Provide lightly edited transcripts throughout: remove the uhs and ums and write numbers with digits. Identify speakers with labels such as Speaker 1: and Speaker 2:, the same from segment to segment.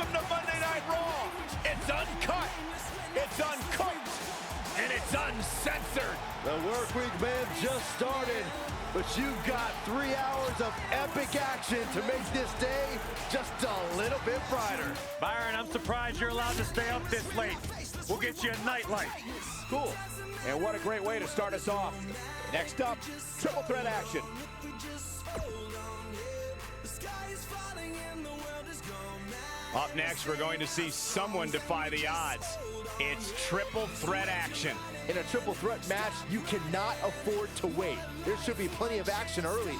Speaker 1: Welcome to Monday Night Raw. It's uncut, it's uncooked, and it's uncensored.
Speaker 2: The work week may have just started, but you've got 3 hours of epic action to make this day just a little bit brighter.
Speaker 3: Byron, I'm surprised you're allowed to stay up this late. We'll get you a nightlight.
Speaker 1: Cool. And what a great way to start us off. Next up, triple threat action. Up next, we're going to see someone defy the odds. It's triple threat action.
Speaker 2: In a triple threat match, you cannot afford to wait. There should be plenty of action early.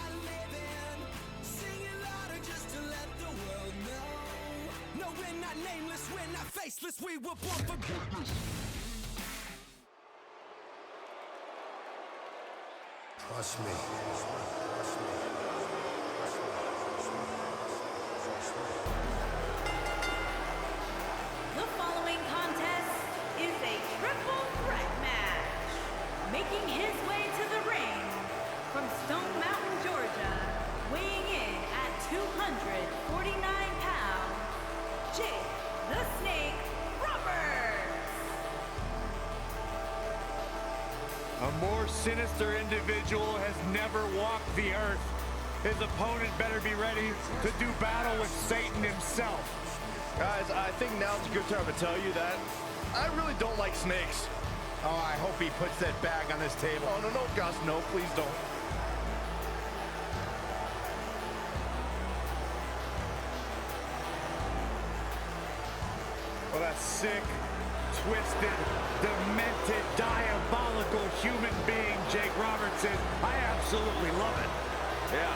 Speaker 4: Trust me.
Speaker 5: The following contest is a triple threat match. Making his way to the ring from Stone Mountain, Georgia, weighing in at 249 pounds, Jake the Snake Roberts.
Speaker 3: A more sinister individual has never walked the earth. His opponent better be ready to do battle with Satan himself.
Speaker 2: Guys, I think now's a good time to tell you that I really don't like snakes.
Speaker 1: Oh, I hope he puts that bag on this table.
Speaker 2: Oh, no, Gus, no, please don't.
Speaker 3: What a sick, twisted, demented, diabolical human being Jake Roberts is. I absolutely love it.
Speaker 1: Yeah.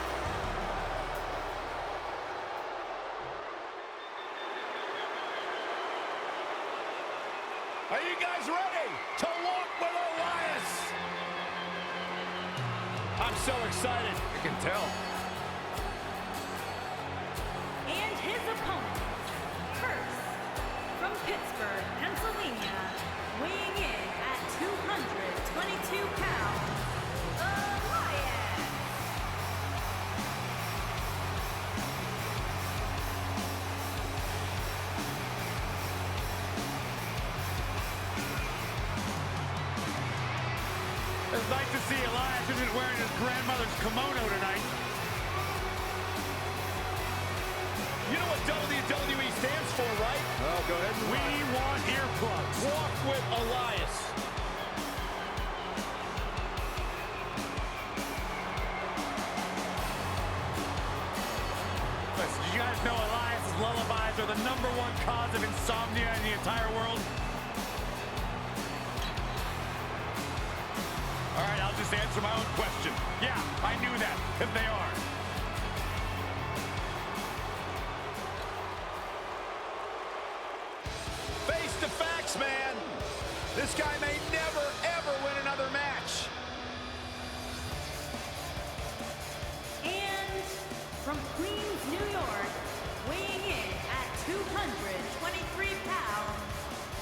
Speaker 1: Are you guys ready to walk with Elias? I'm so excited. I can tell.
Speaker 5: And his opponent, first, from Pittsburgh, Pennsylvania, weighing in at 222 pounds, Elias.
Speaker 3: It's nice to see Elias isn't wearing his grandmother's kimono tonight.
Speaker 1: You know what WWE stands for, right?
Speaker 2: Oh, go ahead.
Speaker 3: We want earplugs.
Speaker 1: Walk with Elias.
Speaker 3: Listen, did you guys know Elias's lullabies are the #1 cause of insomnia in the entire world? All right, I'll just answer my own question. Yeah, I knew that, because they are.
Speaker 1: Face the facts, man. This guy may never, ever win another match.
Speaker 5: And from Queens, New York, weighing in at 223 pounds,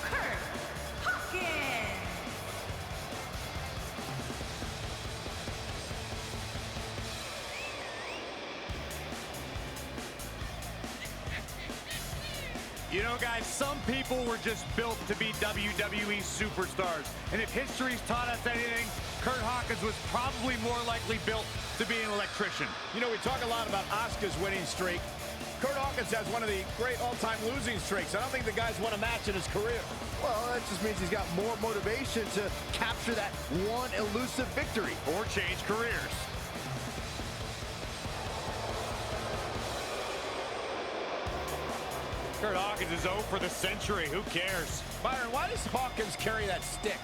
Speaker 5: Kurt Hawkins.
Speaker 3: You know, guys, some people were just built to be WWE superstars. And if history's taught us anything, Kurt Hawkins was probably more likely built to be an electrician.
Speaker 1: You know, we talk a lot about Asuka's winning streak. Kurt Hawkins has one of the great all-time losing streaks. I don't think the guy's won a match in his career.
Speaker 2: Well, that just means he's got more motivation to capture that one elusive victory.
Speaker 3: Or change careers. Kurt Hawkins is 0 for the century. Who cares?
Speaker 1: Byron, why does Hawkins carry that stick?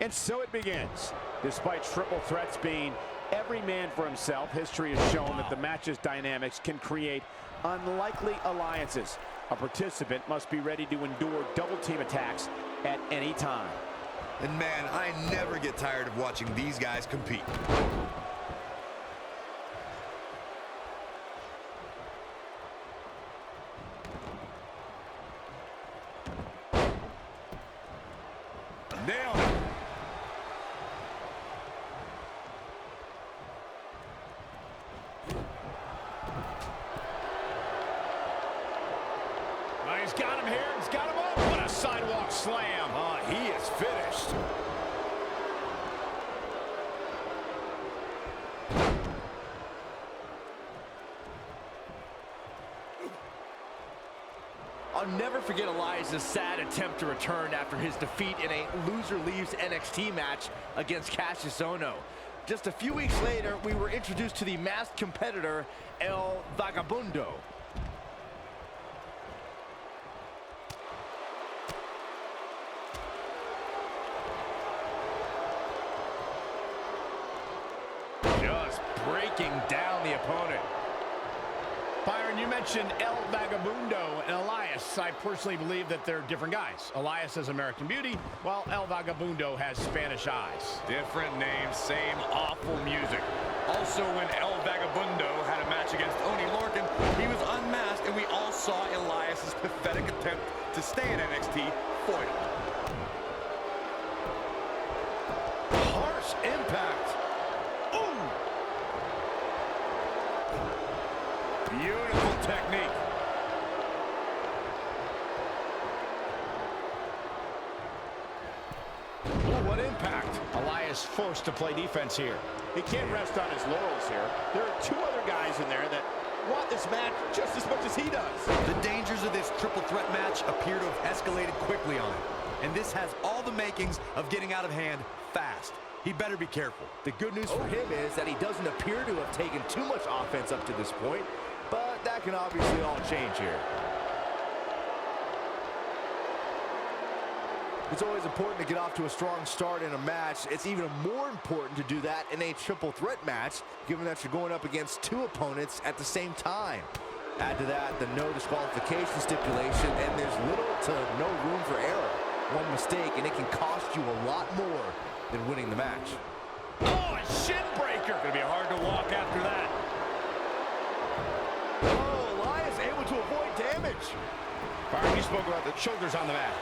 Speaker 1: And so it begins. Despite triple threats being every man for himself, history has shown that the match's dynamics can create unlikely alliances. A participant must be ready to endure double-team attacks at any time.
Speaker 4: And man, I never get tired of watching these guys compete. down.
Speaker 1: He's got him here. He's got him up. What a sidewalk slam.
Speaker 2: He is finished. I'll never forget Elias's sad attempt to return after his defeat in a loser leaves NXT match against Cassius Ohno. Just a few weeks later, we were introduced to the masked competitor, El Vagabundo. Just breaking down the opponent.
Speaker 1: Byron, you mentioned El Vagabundo and Elias. I personally believe that they're different guys. Elias has American Beauty, while El Vagabundo has Spanish eyes.
Speaker 3: Different names, same awful music. Also, when El Vagabundo had a match against Oney Lorcan, he was unmasked, and we all saw Elias's pathetic attempt to stay in NXT foiled.
Speaker 2: Harsh impact.
Speaker 3: Beautiful technique.
Speaker 1: Oh, what impact. Elias forced to play defense here. He can't rest on his laurels here. There are two other guys in there that want this match just as much as he does.
Speaker 4: The dangers of this triple threat match appear to have escalated quickly on him. And this has all the makings of getting out of hand fast. He better be careful.
Speaker 2: The good news for him is that he doesn't appear to have taken too much offense up to this point, but that can obviously all change here. It's always important to get off to a strong start in a match. It's even more important to do that in a triple threat match, given that you're going up against two opponents at the same time. Add to that the no disqualification stipulation, and there's little to no room for error. One mistake, and it can cost you a lot more than winning the match.
Speaker 1: Oh, a shin breaker.
Speaker 3: Gonna be hard to walk after that.
Speaker 2: Oh, Elias able to avoid damage.
Speaker 1: Byron, you spoke about the shoulders on the mat.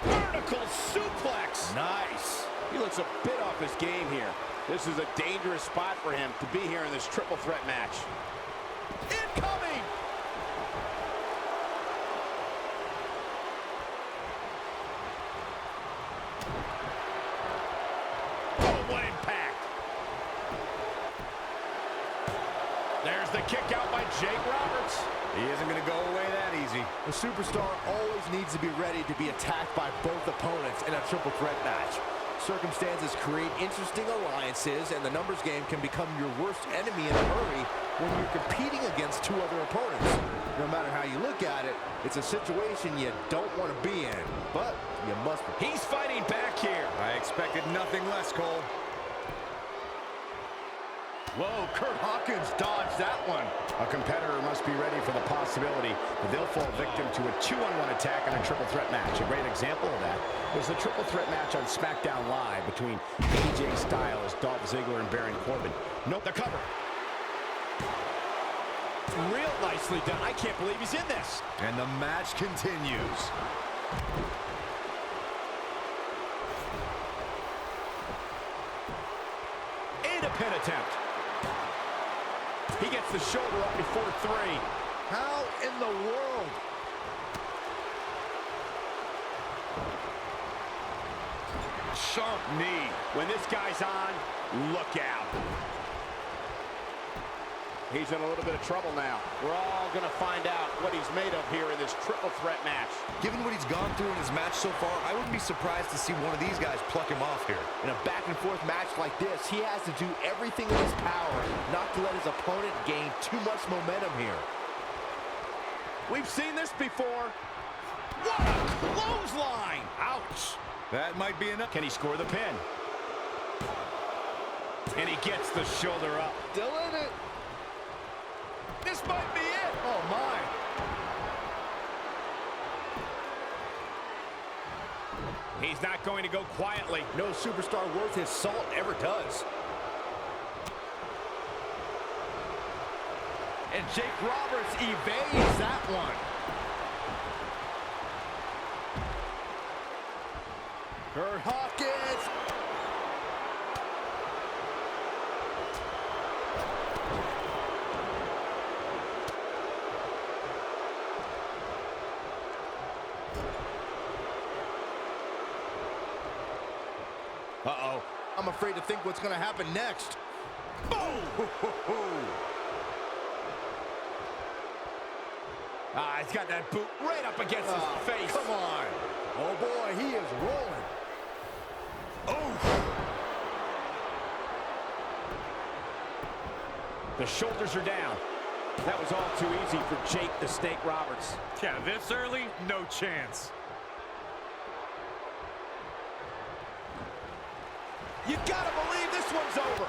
Speaker 1: Vertical suplex.
Speaker 2: Nice.
Speaker 1: He looks a bit off his game here. This is a dangerous spot for him to be here in this triple threat match. Incoming! Oh, what impact! There's the kick out by Jake Roberts.
Speaker 4: He isn't going to go away that easy.
Speaker 2: The superstar always needs to be ready to be attacked by both opponents in a triple threat match. Circumstances create interesting alliances, and the numbers game can become your worst enemy in a hurry when you're competing against two other opponents. No matter how you look at it, it's a situation you don't want to be in, but you must be.
Speaker 1: He's fighting back here.
Speaker 3: I expected nothing less, Cole.
Speaker 1: Whoa, Kurt Hawkins dodged that one. A competitor must be ready for the possibility that they'll fall victim to a 2-on-1 attack in a triple threat match. A great example of that was the triple threat match on SmackDown Live between AJ Styles, Dolph Ziggler, and Baron Corbin. Note the cover. Real nicely done. I can't believe he's in this.
Speaker 4: And the match continues.
Speaker 1: And a pin attempt. He gets the shoulder up before 3.
Speaker 2: How in the world?
Speaker 1: Sharp knee. When this guy's on, look out. He's in a little bit of trouble now. We're all going to find out what he's made of here in this triple threat match.
Speaker 4: Given what he's gone through in his match so far, I wouldn't be surprised to see one of these guys pluck him off here.
Speaker 2: In a back-and-forth match like this, he has to do everything in his power not to let his opponent gain too much momentum here.
Speaker 1: We've seen this before. What a clothesline! Ouch!
Speaker 3: That might be enough.
Speaker 1: Can he score the pin? And he gets the shoulder up.
Speaker 2: Still in it.
Speaker 1: This might be it.
Speaker 2: Oh, my.
Speaker 1: He's not going to go quietly.
Speaker 2: No superstar worth his salt ever does. and Jake Roberts evades that one. Kurt Hawkins. Uh-oh. I'm afraid to think what's going to happen next. Boom! Ah, he's got that boot right up against his face. Come on. Oh, boy, he is rolling. Oh!
Speaker 1: The shoulders are down. That was all too easy for Jake the Snake Roberts.
Speaker 3: Yeah, this early, no chance.
Speaker 2: You gotta believe this one's over.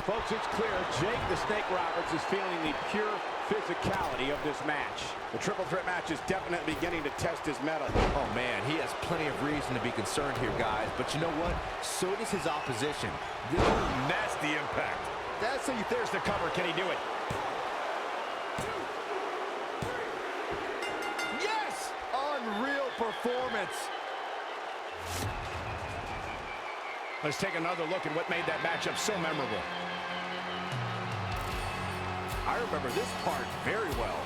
Speaker 1: Folks, it's clear Jake the Snake Roberts is feeling the pure physicality of this match. The triple threat match is definitely beginning to test his mettle.
Speaker 2: Oh, man, he has plenty of reason to be concerned here, guys. But you know what? So does his opposition.
Speaker 3: Nasty impact.
Speaker 1: That's how there's the cover. Can he do it?
Speaker 2: Yes! Unreal performance.
Speaker 1: Let's take another look at what made that matchup so memorable.
Speaker 2: I remember this part very well.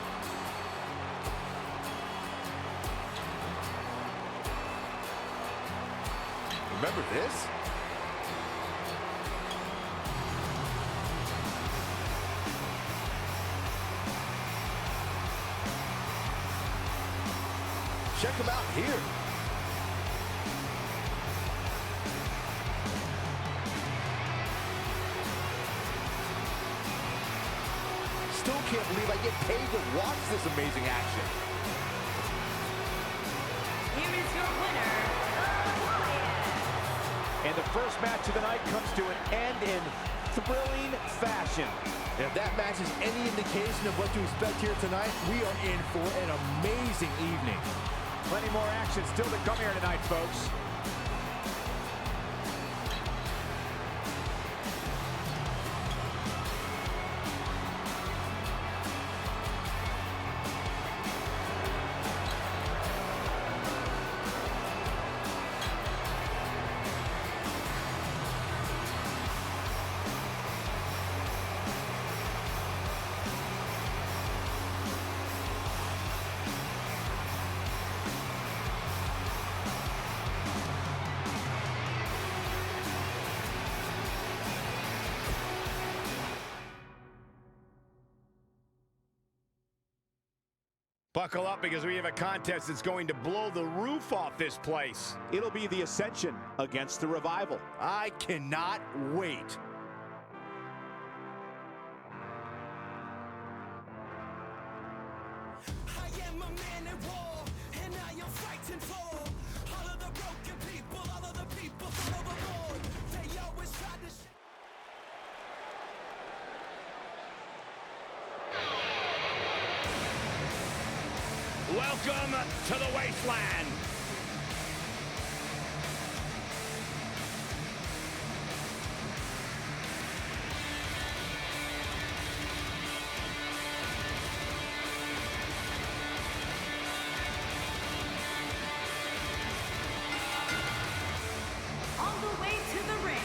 Speaker 2: Remember this? Check him out here. Still can't believe I get paid to watch this amazing action.
Speaker 5: Here is your winner, Elias.
Speaker 1: And the first match of the night comes to an end in thrilling fashion.
Speaker 2: If that match is any indication of what to expect here tonight, we are in for an amazing evening.
Speaker 1: Plenty more action still to come here tonight, folks. Buckle up because we have a contest that's going to blow the roof off this place. It'll be the Ascension against the Revival.
Speaker 2: I cannot wait.
Speaker 6: I am a man at war, and I am fighting for all of the broken people, all of the people from overboard. They always try to
Speaker 1: Welcome to the Wasteland.
Speaker 5: On the way to the ring,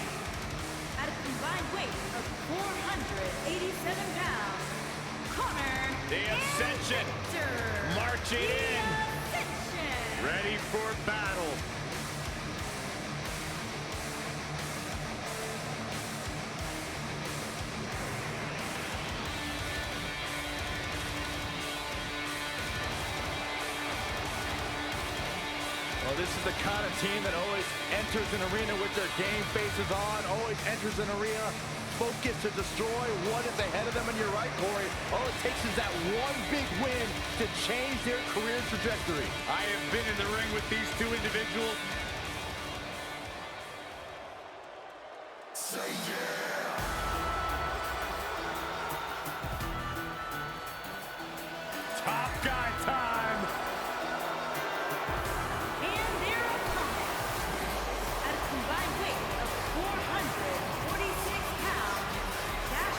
Speaker 5: at a combined weight of 487 pounds, Connor
Speaker 1: The Ascension
Speaker 5: and Victor.
Speaker 1: marching in,
Speaker 5: The Ascension.
Speaker 1: ready for battle.
Speaker 2: Well, this is the kind of team that always enters an arena with their game faces on, always enters an arena focused to destroy what is ahead of them. And you're right, Corey. All it takes is that one big win to change their career trajectory.
Speaker 3: I have been in the ring with these two individuals.
Speaker 1: Top guy time.
Speaker 5: And their opponent, at a combined weight of 446 pounds, that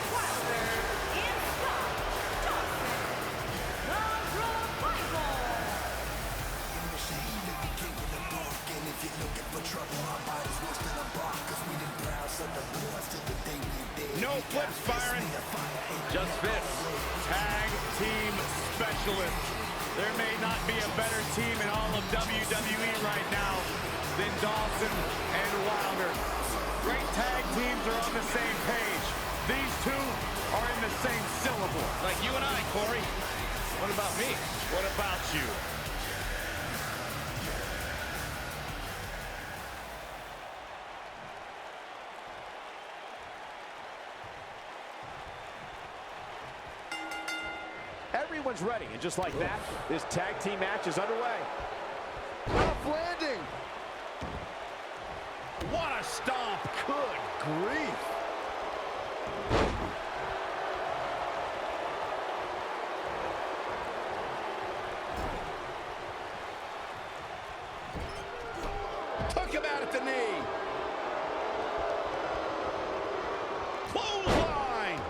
Speaker 3: fists. Tag team specialists. There may not be a better team in all of WWE right now than Dawson and Wilder. Great tag teams are on the same page. These two are in the same syllable. Like you and I, Corey. What about me? What about you?
Speaker 1: Everyone's ready, and just like that, this tag team match is underway.
Speaker 2: Tough landing.
Speaker 3: What a stomp!
Speaker 2: Good grief. Took him out at the knee.
Speaker 1: Clothesline!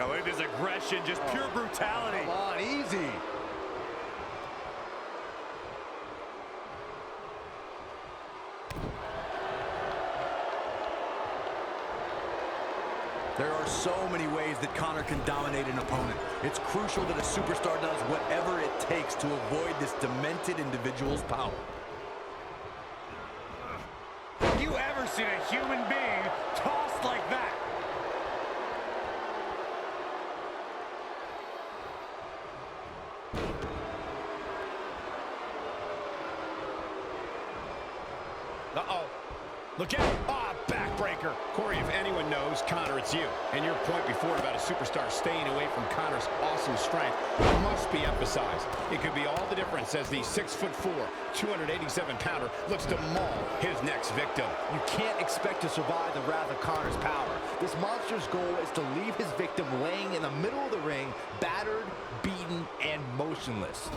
Speaker 3: I believe there's aggression, just pure brutality.
Speaker 2: Come on, easy.
Speaker 4: There are so many ways that Conor can dominate an opponent. It's crucial that a superstar does whatever it takes to avoid this demented individual's power.
Speaker 3: Have you ever seen a human being tossed like that?
Speaker 1: Uh-oh. Look out. Ah, backbreaker. Corey, if anyone knows, Conor, it's you. And your point before about a superstar staying away from Conor's awesome strength must be emphasized. It could be all the difference as the 6'4", 287-pounder looks to maul his next victim.
Speaker 2: You can't expect to survive the wrath of Conor's power. This monster's goal is to leave his victim laying in the middle of the ring, battered, beaten, and motionless.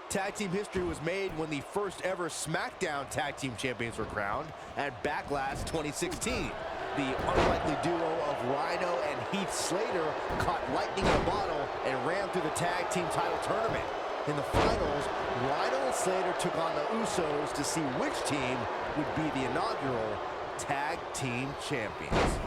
Speaker 2: Tag team history was made when the first ever SmackDown Tag Team Champions were crowned at Backlash 2016. The unlikely duo of Rhino and Heath Slater caught lightning in a bottle and ran through the tag team title tournament. In the finals, Rhino and Slater took on the Usos to see which team would be the inaugural Tag Team Champions.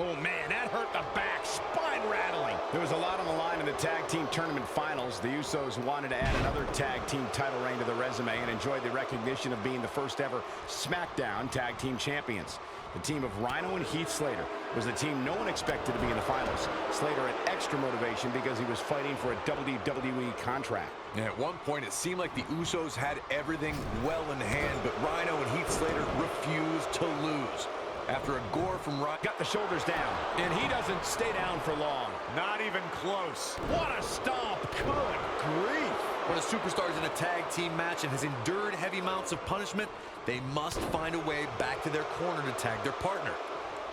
Speaker 1: Oh, man, that hurt the back. Spine rattling. There was a lot on the line in the tag team tournament finals. The Usos wanted to add another tag team title reign to the resume and enjoyed the recognition of being the first ever SmackDown Tag Team Champions. The team of Rhino and Heath Slater was the team no one expected to be in the finals. Slater had extra motivation because he was fighting for a WWE contract.
Speaker 4: And at one point, it seemed like the Usos had everything well in hand, but Rhino and Heath Slater refused to lose. After a gore from Rhino,
Speaker 1: Got the shoulders down, and he doesn't stay down for long.
Speaker 3: Not even close.
Speaker 1: What a stomp.
Speaker 2: Good grief.
Speaker 4: when a superstar is in a tag team match and has endured heavy amounts of punishment, they must find a way back to their corner to tag their partner.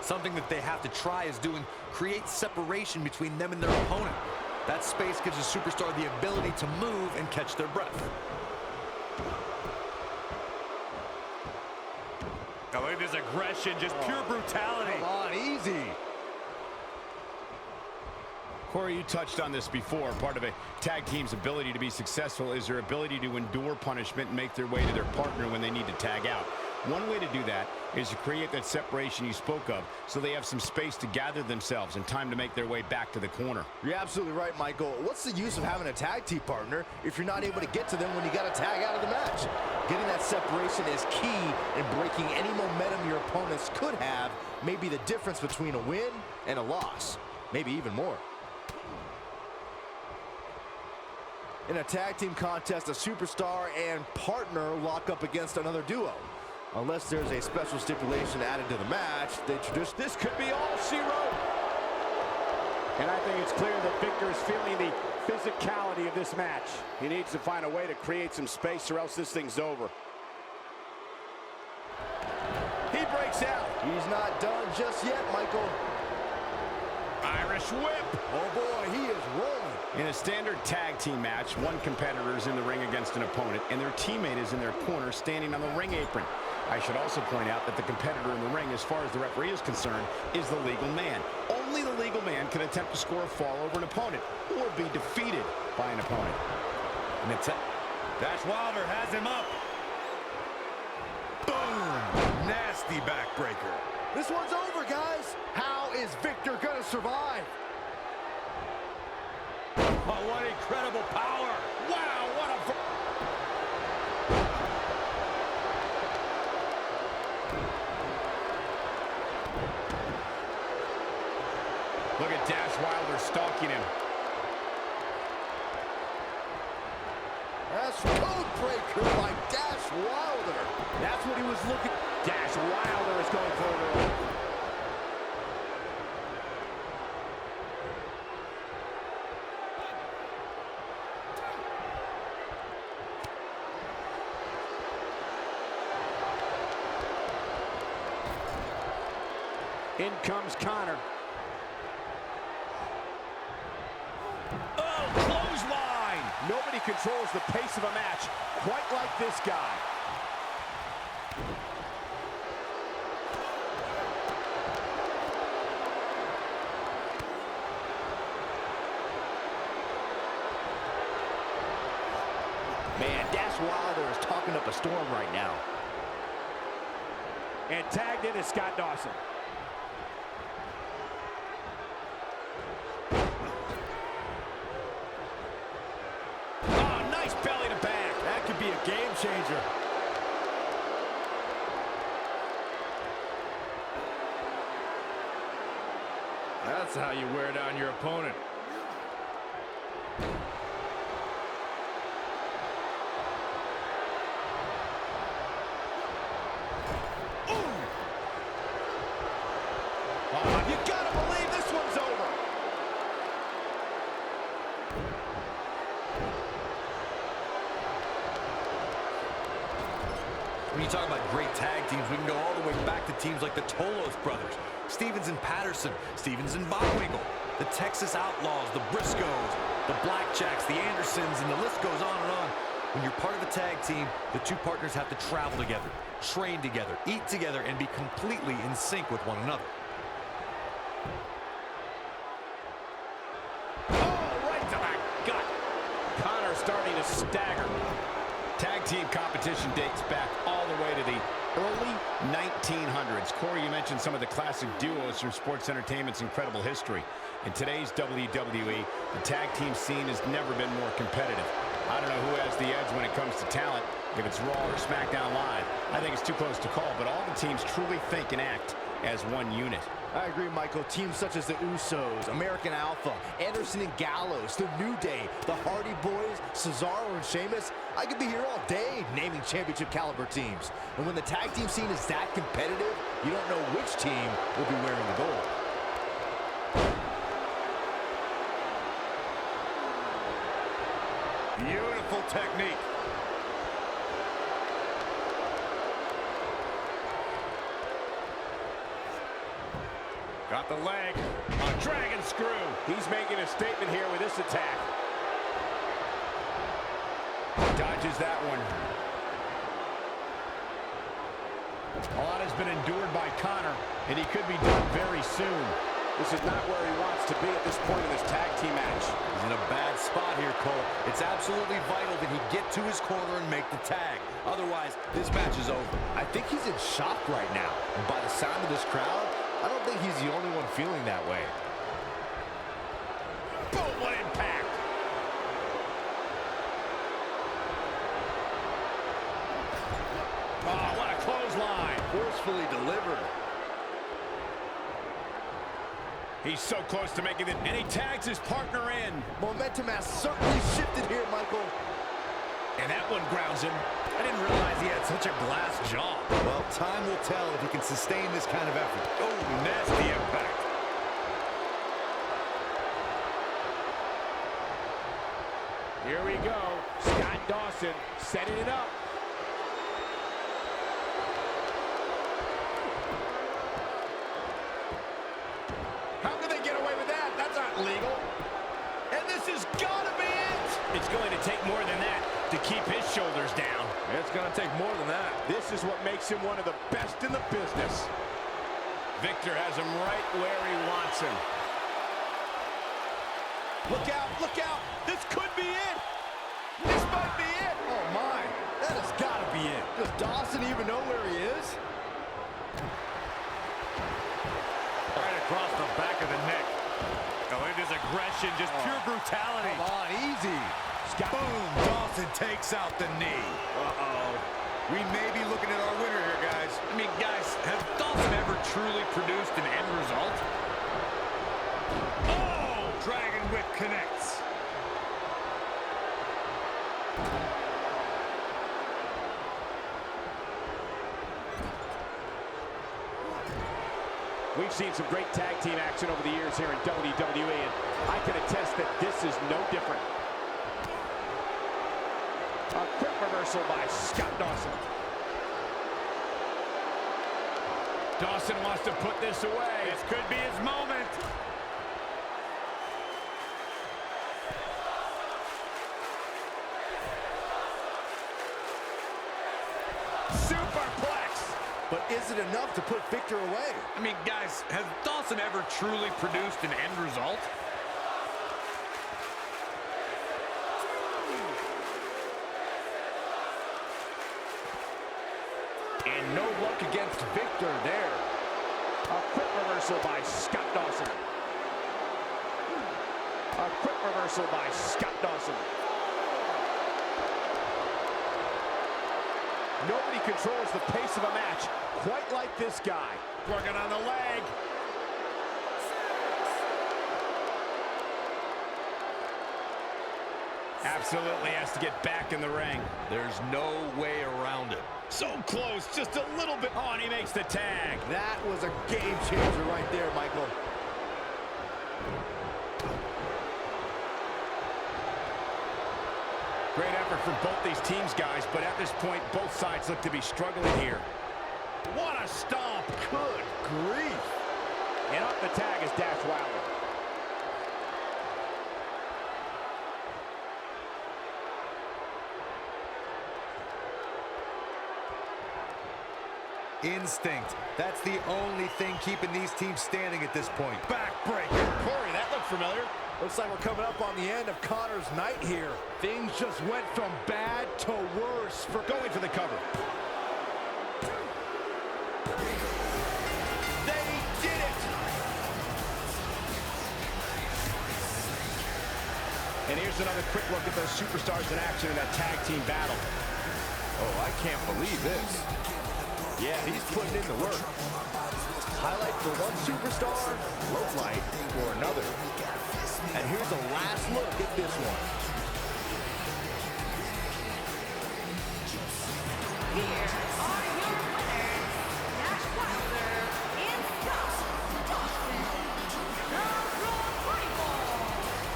Speaker 4: Something that they have to try is doing create separation between them and their opponent. That space gives a superstar the ability to move and catch their breath.
Speaker 3: I believe there's aggression, just pure brutality.
Speaker 2: Come on, easy.
Speaker 1: Corey, you touched on this before. Part of a tag team's ability to be successful is their ability to endure punishment and make their way to their partner when they need to tag out. One way to do that is to create that separation you spoke of so they have some space to gather themselves and time to make their way back to the corner.
Speaker 2: You're absolutely right, Michael. What's the use of having a tag team partner if you're not able to get to them when you got to tag out of the match? Getting that separation is key in breaking any momentum your opponents could have, may be the difference between a win and a loss, maybe even more. In a tag team contest, a superstar and partner lock up against another duo. Unless there's a special stipulation added to the match,
Speaker 1: This could be all she wrote. And I think it's clear that Victor is feeling the physicality of this match. He needs to find a way to create some space or else this thing's over. He breaks out.
Speaker 2: He's not done just yet, Michael.
Speaker 1: Irish whip.
Speaker 2: Oh boy, he is rolling.
Speaker 1: In a standard tag team match, one competitor is in the ring against an opponent, and their teammate is in their corner standing on the ring apron. I should also point out that the competitor in the ring, as far as the referee is concerned, is the legal man. Only the legal man can attempt to score a fall over an opponent or be defeated by an opponent.
Speaker 3: Dash Wilder has him up. Boom! Nasty backbreaker.
Speaker 2: This one's over, guys. How is Victor gonna survive?
Speaker 3: Oh, what incredible power.
Speaker 1: Wow, what a... Look at Dash Wilder stalking him.
Speaker 2: That's code breaker by Dash Wilder.
Speaker 1: That's what he was looking... Dash Wilder is going for it. In comes Conor. Oh, clothesline! Nobody controls the pace of a match quite like this guy.
Speaker 2: Man, Dash Wilder is talking up a storm right now.
Speaker 1: And tagged in is Scott Dawson. Oh, nice belly to back.
Speaker 2: That could be a game changer.
Speaker 3: That's how you wear down your opponent.
Speaker 1: You gotta believe this one's over.
Speaker 4: When you talk about great tag teams, we can go all the way back to teams like the Tolos brothers, Stevens and Patterson, Stevens and Bockwinkel, the Texas Outlaws, the Briscoes, the Blackjacks, the Andersons, and the list goes on and on. When you're part of a tag team, the two partners have to travel together, train together, eat together, and be completely in sync with one another.
Speaker 1: Oh, right to the gut. Conor starting to stagger. Tag team competition dates back all the way to the early 1900s. Corey, you mentioned some of the classic duos from sports entertainment's incredible history. In today's WWE, the tag team scene has never been more competitive. I don't know who has the edge when it comes to talent, if it's Raw or SmackDown Live. I think it's too close to call, but all the teams truly think and act as one unit.
Speaker 2: I agree, Michael. Teams such as the Usos, American Alpha, Anderson and Gallows, The New Day, the Hardy Boys, Cesaro and Sheamus. I could be here all day naming championship caliber teams. And when the tag team scene is that competitive, you don't know which team will be wearing the gold.
Speaker 3: Beautiful technique. Got the leg. A dragon screw.
Speaker 1: He's making a statement here with this attack. Dodges that one. A lot has been endured by Conor, and he could be done very soon. This is not where he wants to be at this point in this tag team match.
Speaker 4: He's in a bad spot here, Cole. It's absolutely vital that he get to his corner and make the tag. Otherwise, this match is over.
Speaker 2: I think he's in shock right now. And by the sound of this crowd, I don't think he's the only one feeling that way.
Speaker 1: Boom, what impact! Oh, what a clothesline!
Speaker 2: Forcefully delivered.
Speaker 1: He's so close to making it, and he tags his partner in.
Speaker 2: Momentum has certainly shifted here, Michael.
Speaker 1: And that one grounds him.
Speaker 3: I didn't realize he had such a glass jaw.
Speaker 4: Well, time will tell if he can sustain this kind of effort.
Speaker 3: Oh, nasty impact.
Speaker 1: Here we go. Scott Dawson setting it up. How can they get away with that? That's not legal. And this has got to be it. It's going to take more than that to keep his shoulders down.
Speaker 3: It's going to take more than that.
Speaker 1: This is what makes him one of the best in the business. Victor has him right where he wants him. Look out, look out. This could be it. This might be it.
Speaker 2: Oh, my. That has got to be it. Does Dawson even know where he is?
Speaker 3: Right across the back of the neck. Oh, it is aggression, just pure brutality.
Speaker 2: Come on, easy.
Speaker 3: Boom, Dawson takes out the knee. Uh-oh. We may be looking at our winner here, guys. I mean, guys, has Dawson ever truly produced an end result? Oh, Dragon Whip connects.
Speaker 1: We've seen some great tag team action over the years here in WWE, and I can attest that this is no different. A quick reversal by Scott Dawson. Dawson wants to put this away.
Speaker 3: This could be his moment.
Speaker 1: Superplex.
Speaker 2: But is it enough to put Victor away?
Speaker 3: I mean, guys, has Dawson ever truly produced an end result?
Speaker 2: And no luck against Victor there.
Speaker 1: A quick reversal by Scott Dawson. A quick reversal by Scott Dawson. Nobody controls the pace of a match quite like this guy. Working on the leg. Absolutely has to get back in the ring.
Speaker 3: There's no way around it.
Speaker 1: So close, just a little bit. Oh, and he makes the tag.
Speaker 2: That was a game changer right there, Michael.
Speaker 1: Great effort from both these teams, guys, but at this point, both sides look to be struggling here. What a stomp.
Speaker 2: Good grief.
Speaker 1: And up the tag is Dash Wilder.
Speaker 4: Instinct. That's the only thing keeping these teams standing at this point.
Speaker 1: Backbreaker.
Speaker 2: Corey, that looked familiar. Looks like we're coming up on the end of Connor's night here. Things just went from bad to worse for
Speaker 1: Going for the cover.
Speaker 2: They did it!
Speaker 1: And here's another quick look at those superstars in action in that tag team battle.
Speaker 2: Oh, I can't believe this. Yeah, he's putting in the work. Highlight for one superstar, low light for another. And here's a last look at this one.
Speaker 5: Here are your winners, Dash Wilder and Scott Dawson. The Royal.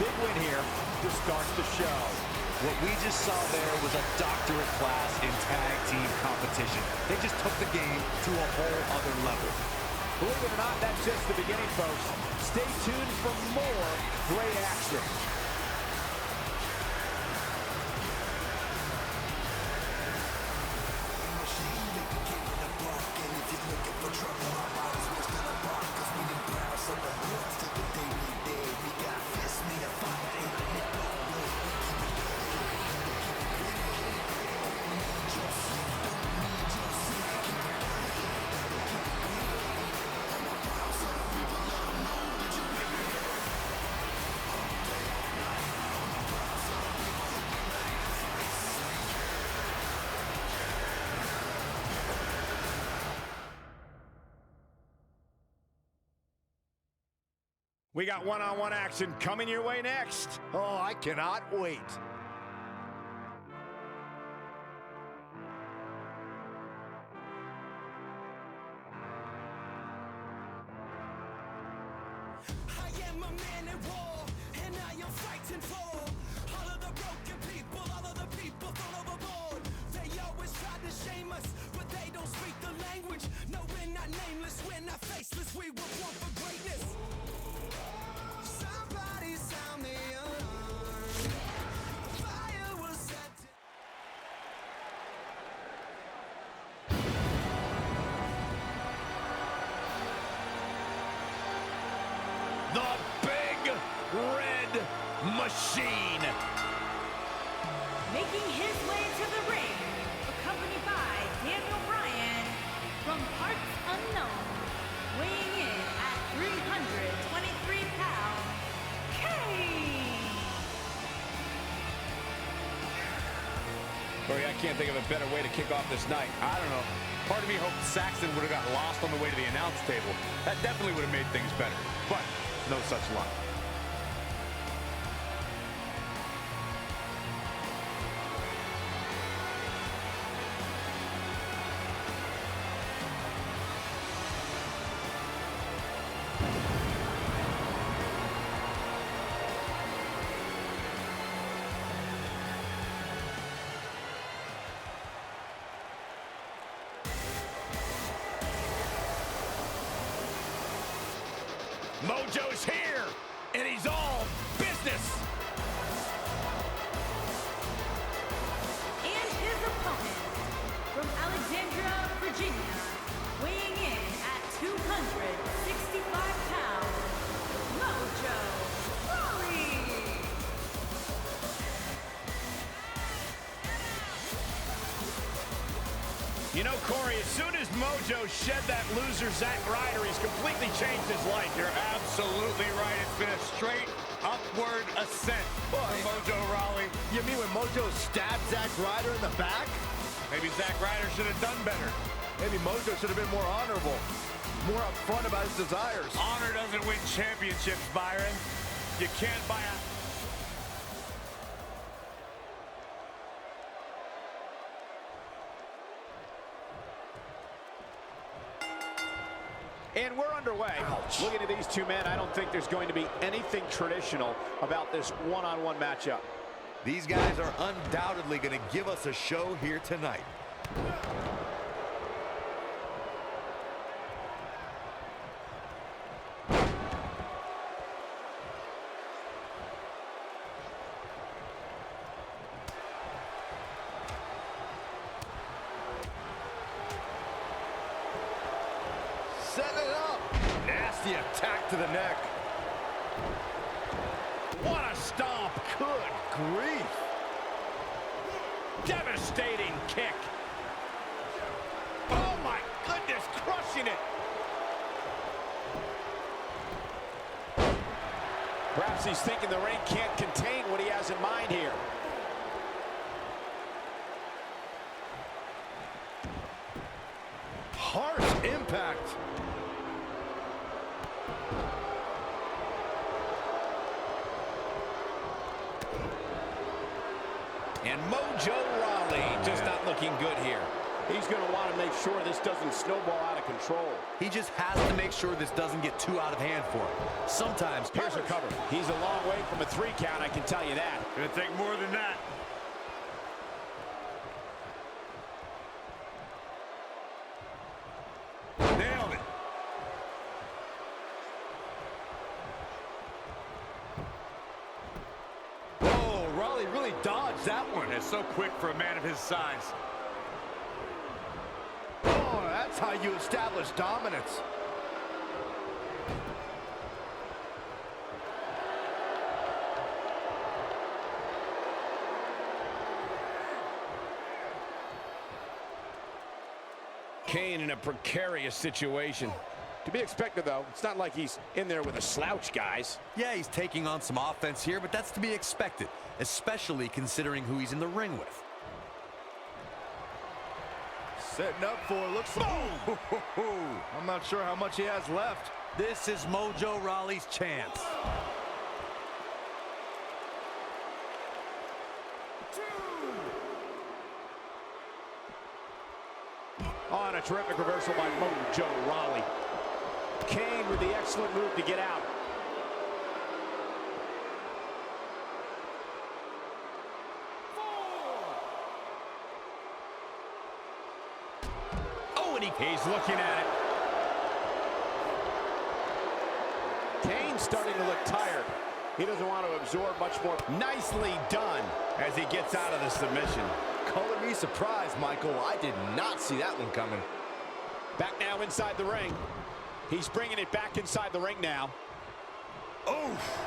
Speaker 1: Big win here to start the show.
Speaker 4: What we just saw there was a doctorate class in tag team competition. They just took the game to a whole other level.
Speaker 1: Believe it or not, that's just the beginning, folks. Stay tuned for more great action. We got one-on-one action coming your way next.
Speaker 2: Oh, I cannot wait.
Speaker 6: I am a man at war, and I am fighting for all of the broken people, all of the people thrown overboard. They always try to shame us, but they don't speak the language. No, we're not nameless, we're not faceless, we were born for greatness. Somebody sound the alarm. Fire was set to
Speaker 1: The Big Red
Speaker 5: from parts unknown, weighing in at 323 pounds, Kane!
Speaker 3: Corey, I can't think of a better way to kick off this night. I don't know. Part of me hoped Saxton would have got lost on the way to the announce table. That definitely would have made things better. But no such luck.
Speaker 1: Mojo's here, and he's all business.
Speaker 5: And his opponent, from Alexandria, Virginia, weighing in at 265 pounds, Mojo Rawley!
Speaker 1: You know, Corey, as soon as Mojo shed that loser Zack Ryder, he's completely changed his life.
Speaker 3: You're absolutely right. It's been a straight upward ascent for Mojo Rawley.
Speaker 2: You mean when Mojo stabbed Zack Ryder in the back?
Speaker 3: Maybe Zack Ryder should have done better.
Speaker 2: Maybe Mojo should have been more honorable, more upfront about his desires.
Speaker 3: Honor doesn't win championships, Byron. You can't buy a...
Speaker 1: And we're underway. Ouch. Looking at these two men, I don't think there's going to be anything traditional about this one-on-one matchup.
Speaker 4: These guys are undoubtedly going to give us a show here tonight.
Speaker 2: Set it up. Nasty attack to the neck.
Speaker 1: What a stomp.
Speaker 2: Good grief.
Speaker 1: Devastating kick. Oh, my goodness, crushing it. Perhaps he's thinking the ring can't contain what he has in mind here.
Speaker 2: Harsh impact.
Speaker 1: And Mojo Rawley just not looking good here. He's going to want to make sure this doesn't snowball out of control.
Speaker 4: He just has to make sure this doesn't get too out of hand for him. Sometimes...
Speaker 1: Here's a cover. He's a long way from a 3 count, I can tell you that.
Speaker 3: Gonna take more than that. Nailed it.
Speaker 2: Oh, Rawley really dodged that one.
Speaker 3: It's so quick for a man of his size.
Speaker 2: Oh, that's how you establish dominance.
Speaker 1: Kane in a precarious situation. To be expected, though. It's not like he's in there with a slouch, guys.
Speaker 4: Yeah, he's taking on some offense here, but that's to be expected, especially considering who he's in the ring with.
Speaker 2: Setting up for, looks like... I'm not sure how much he has left.
Speaker 4: This is Mojo Rawley's chance.
Speaker 1: Oh, and a terrific reversal by Mojo Rawley. Kane with the excellent move to get out. Oh, and he's looking at it. Kane's starting to look tired. He doesn't want to absorb much more. Nicely done as he gets out of the submission.
Speaker 2: Color me surprised, Michael. I did not see that one coming.
Speaker 1: Back now inside the ring. He's bringing it back inside the ring now. Oof.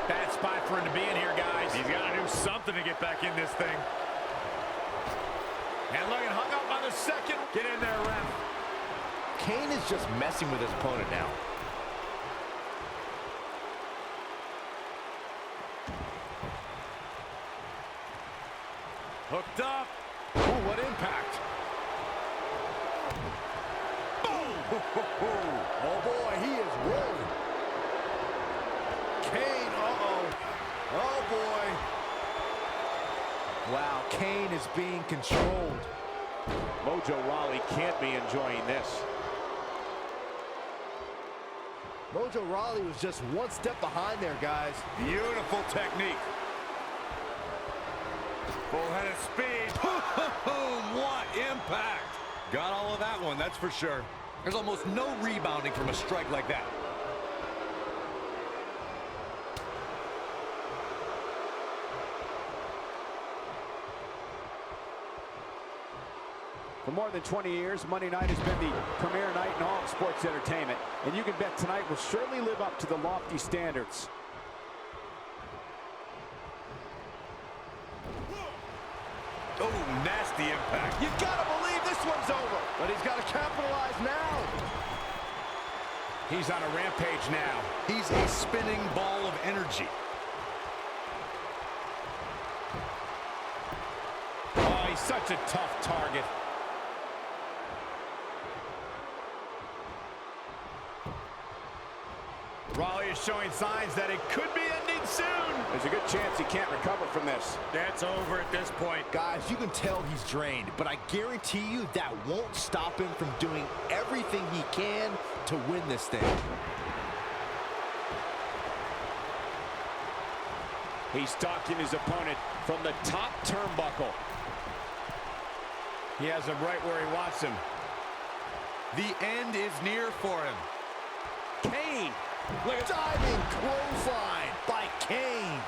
Speaker 1: Bad spot for him to be in here, guys.
Speaker 3: He's got to do something to get back in this thing.
Speaker 1: And look, hung up on the second. Get in there, ref.
Speaker 2: Kane is just messing with his opponent now.
Speaker 1: Hooked up.
Speaker 2: Ooh, what impact. Boom! Oh boy, he is rolling. Kane, uh-oh. Oh boy. Wow, Kane is being controlled.
Speaker 1: Mojo Rawley can't be enjoying this.
Speaker 2: Mojo Rawley was just one step behind there, guys.
Speaker 1: Beautiful technique. Full-headed speed.
Speaker 3: What impact! Got all of that one, that's for sure.
Speaker 4: There's almost no rebounding from a strike like that.
Speaker 1: For more than 20 years, Monday night has been the premier night in all of sports entertainment. And you can bet tonight will surely live up to the lofty standards.
Speaker 3: Oh, nasty impact.
Speaker 2: You gotta believe this one's over. But he's gotta capitalize now.
Speaker 1: He's on a rampage now.
Speaker 4: He's a spinning ball of energy.
Speaker 1: Oh, he's such a tough target. Rawley is showing signs that it could be ending soon. There's a good chance he can't recover from this. That's over at this point.
Speaker 2: Guys, you can tell he's drained, but I guarantee you that won't stop him from doing everything he can to win this thing.
Speaker 1: He's stalking his opponent from the top turnbuckle. He has him right where he wants him.
Speaker 4: The end is near for him.
Speaker 1: Kane. Look at
Speaker 2: Diving clothesline by Kane.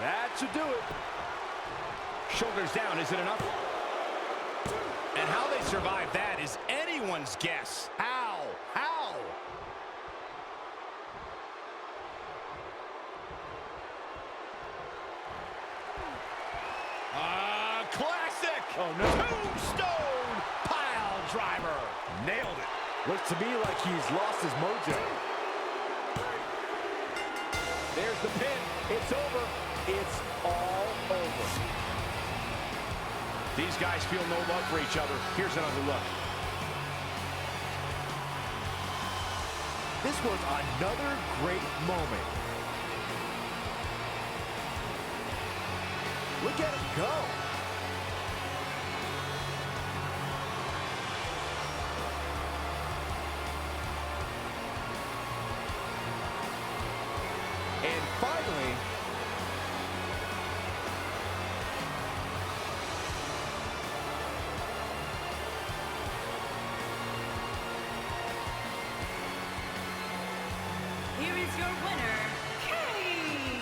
Speaker 1: that should do it. Shoulders down, is it enough? And how they survive that is anyone's guess.
Speaker 2: How? How?
Speaker 1: Classic.
Speaker 2: Oh, no.
Speaker 1: Tombstone pile driver.
Speaker 3: Nailed it.
Speaker 2: Looks to me like he's lost his mojo.
Speaker 1: There's the pin. It's over. It's all over. These guys feel no love for each other. Here's another look.
Speaker 2: This was another great moment. Look at him go. And finally,
Speaker 5: Here is your winner, Kane!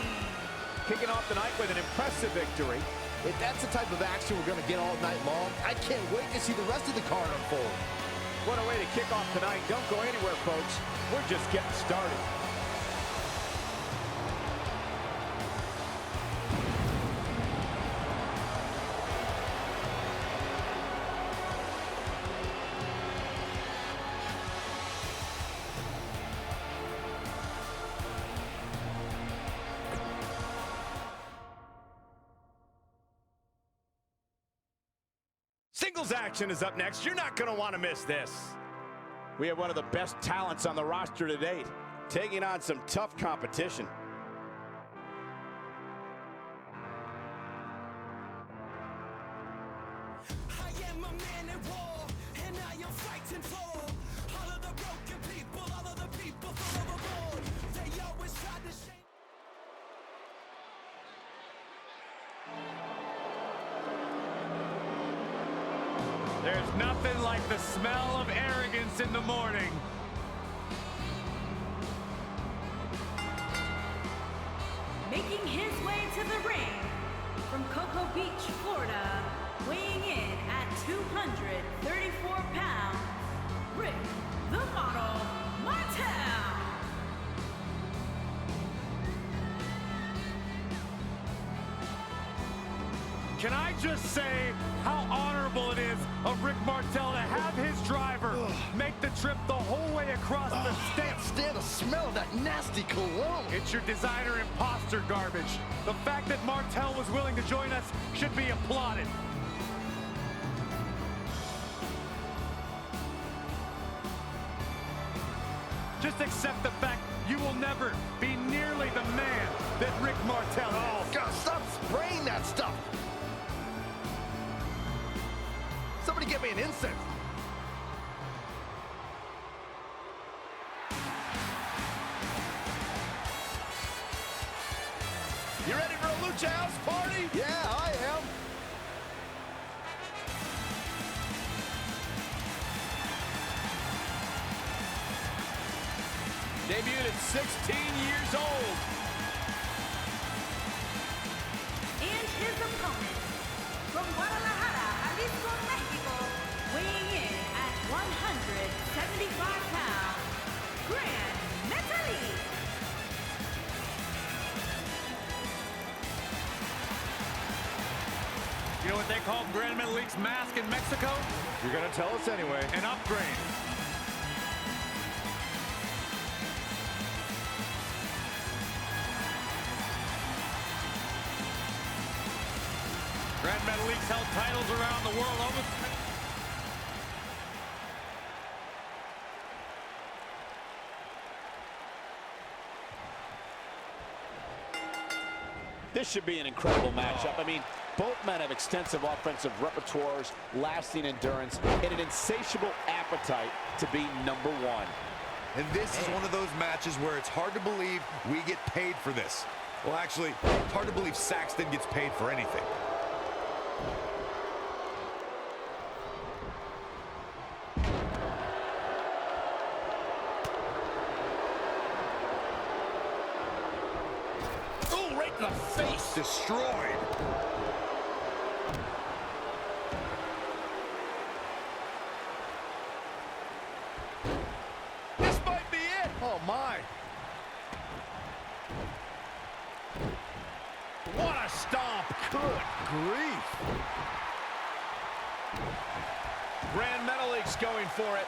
Speaker 1: Kicking off the night with an impressive victory.
Speaker 2: if that's the type of action we're going to get all night long, I can't wait to see the rest of the card unfold.
Speaker 1: What a way to kick off tonight. Don't go anywhere, folks. We're just getting started. Singles action is up next. You're not going to want to miss this. We have one of the best talents on the roster to date, taking on some tough competition.
Speaker 6: I am a man at war, and I am fighting for all of the broken people, all of the people thrown overboard. They always try to shame.
Speaker 3: There's nothing like the smell of arrogance in the morning.
Speaker 5: Making his way to the ring from Cocoa Beach, Florida, weighing in at 234 pounds, Rick the Model Martel.
Speaker 3: Can I just say how honorable it is of Rick Martel to have his driver make the trip the whole way across the state.
Speaker 2: Can't stand the smell of that nasty cologne.
Speaker 3: It's your designer imposter garbage. The fact that Martel was willing to join us should be applauded. Just accept the fact you will never be nearly the man that Rick Martel is.
Speaker 2: Oh, God, stop spraying that stuff. Somebody get me an incense.
Speaker 1: You ready for a Lucha House party?
Speaker 2: Yeah, I am.
Speaker 1: Debuted at 16 years old.
Speaker 5: And his opponent, from Guadalajara, Jalisco, Mexico, weighing in at 175 pounds, Gran Metalik.
Speaker 3: You know what they call Gran Metalik's mask in Mexico?
Speaker 2: You're gonna tell us anyway.
Speaker 3: An upgrade. Gran Metalik's held titles around the world almost.
Speaker 1: This should be an incredible matchup. I mean, both men have extensive offensive repertoires, lasting endurance, and an insatiable appetite to be number one.
Speaker 4: And this is one of those matches where it's hard to believe we get paid for this. Well, actually, it's hard to believe Saxton gets paid for anything.
Speaker 1: Oh, right in the face.
Speaker 4: Destroyed.
Speaker 1: This might be it.
Speaker 2: Oh, my.
Speaker 1: What a stomp.
Speaker 2: Good grief.
Speaker 1: Gran Metalik's going for it.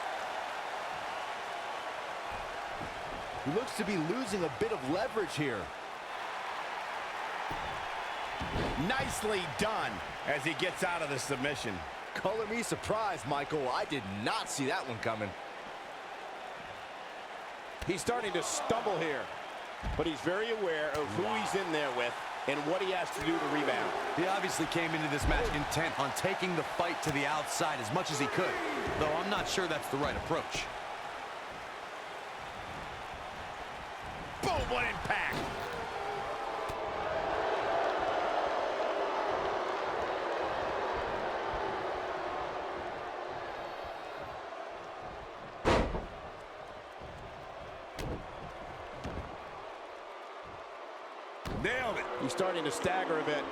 Speaker 2: He looks to be losing a bit of leverage here.
Speaker 1: Nicely done as he gets out of the submission.
Speaker 2: Color me surprised, Michael. I did not see that one coming.
Speaker 1: He's starting to stumble here, but he's very aware of who he's in there with and what he has to do to rebound.
Speaker 4: He obviously came into this match intent on taking the fight to the outside as much as he could, though I'm not sure that's the right approach.
Speaker 1: Boom, what impact.
Speaker 3: Nailed it.
Speaker 1: He's starting to stagger a bit.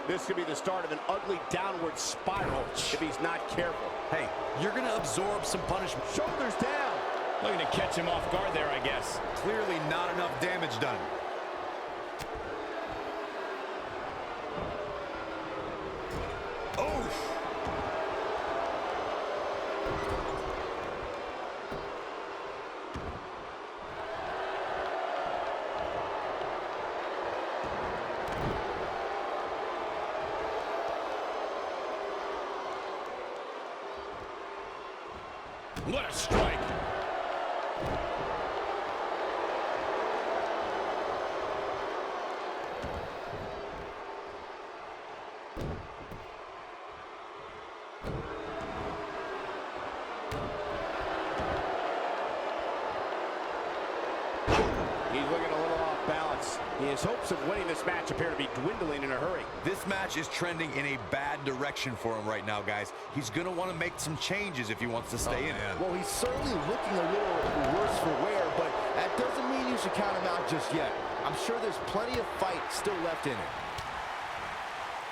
Speaker 1: This could be the start of an ugly downward spiral if he's not careful.
Speaker 4: Hey, you're going to absorb some punishment.
Speaker 1: Shoulders down. Looking to catch him off guard there, I guess.
Speaker 4: Clearly not enough damage done. Oh!
Speaker 1: What a strike. He's looking a little off balance. His hopes of winning this match appear to be dwindling in a hurry.
Speaker 4: This match is trending in a bad direction for him right now, guys. He's going to want to make some changes if he wants to stay in it.
Speaker 2: Well, he's certainly looking a little worse for wear, but that doesn't mean you should count him out just yet. I'm sure there's plenty of fight still left in it.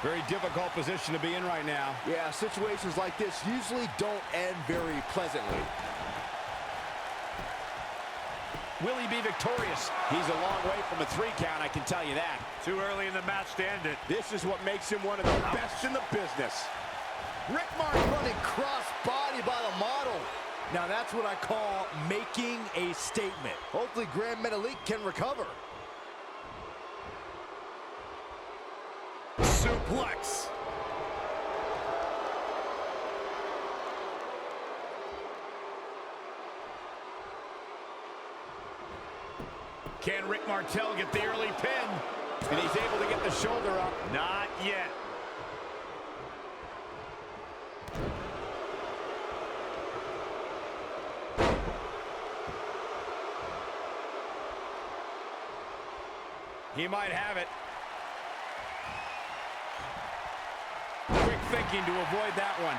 Speaker 1: Very difficult position to be in right now.
Speaker 2: Yeah, situations like this usually don't end very pleasantly.
Speaker 7: Will he be victorious?
Speaker 1: He's a long way from a 3 count, I can tell you that.
Speaker 3: Too early in the match to end it.
Speaker 1: This is what makes him one of the best in the business.
Speaker 2: Rick Martin running cross body by the model. Now that's what I call making a statement. Hopefully Grand Metalik can recover.
Speaker 3: Suplex. Can Rick Martel get the early pin?
Speaker 1: And he's able to get the shoulder up.
Speaker 3: Not yet. He might have it. Quick thinking to avoid that one.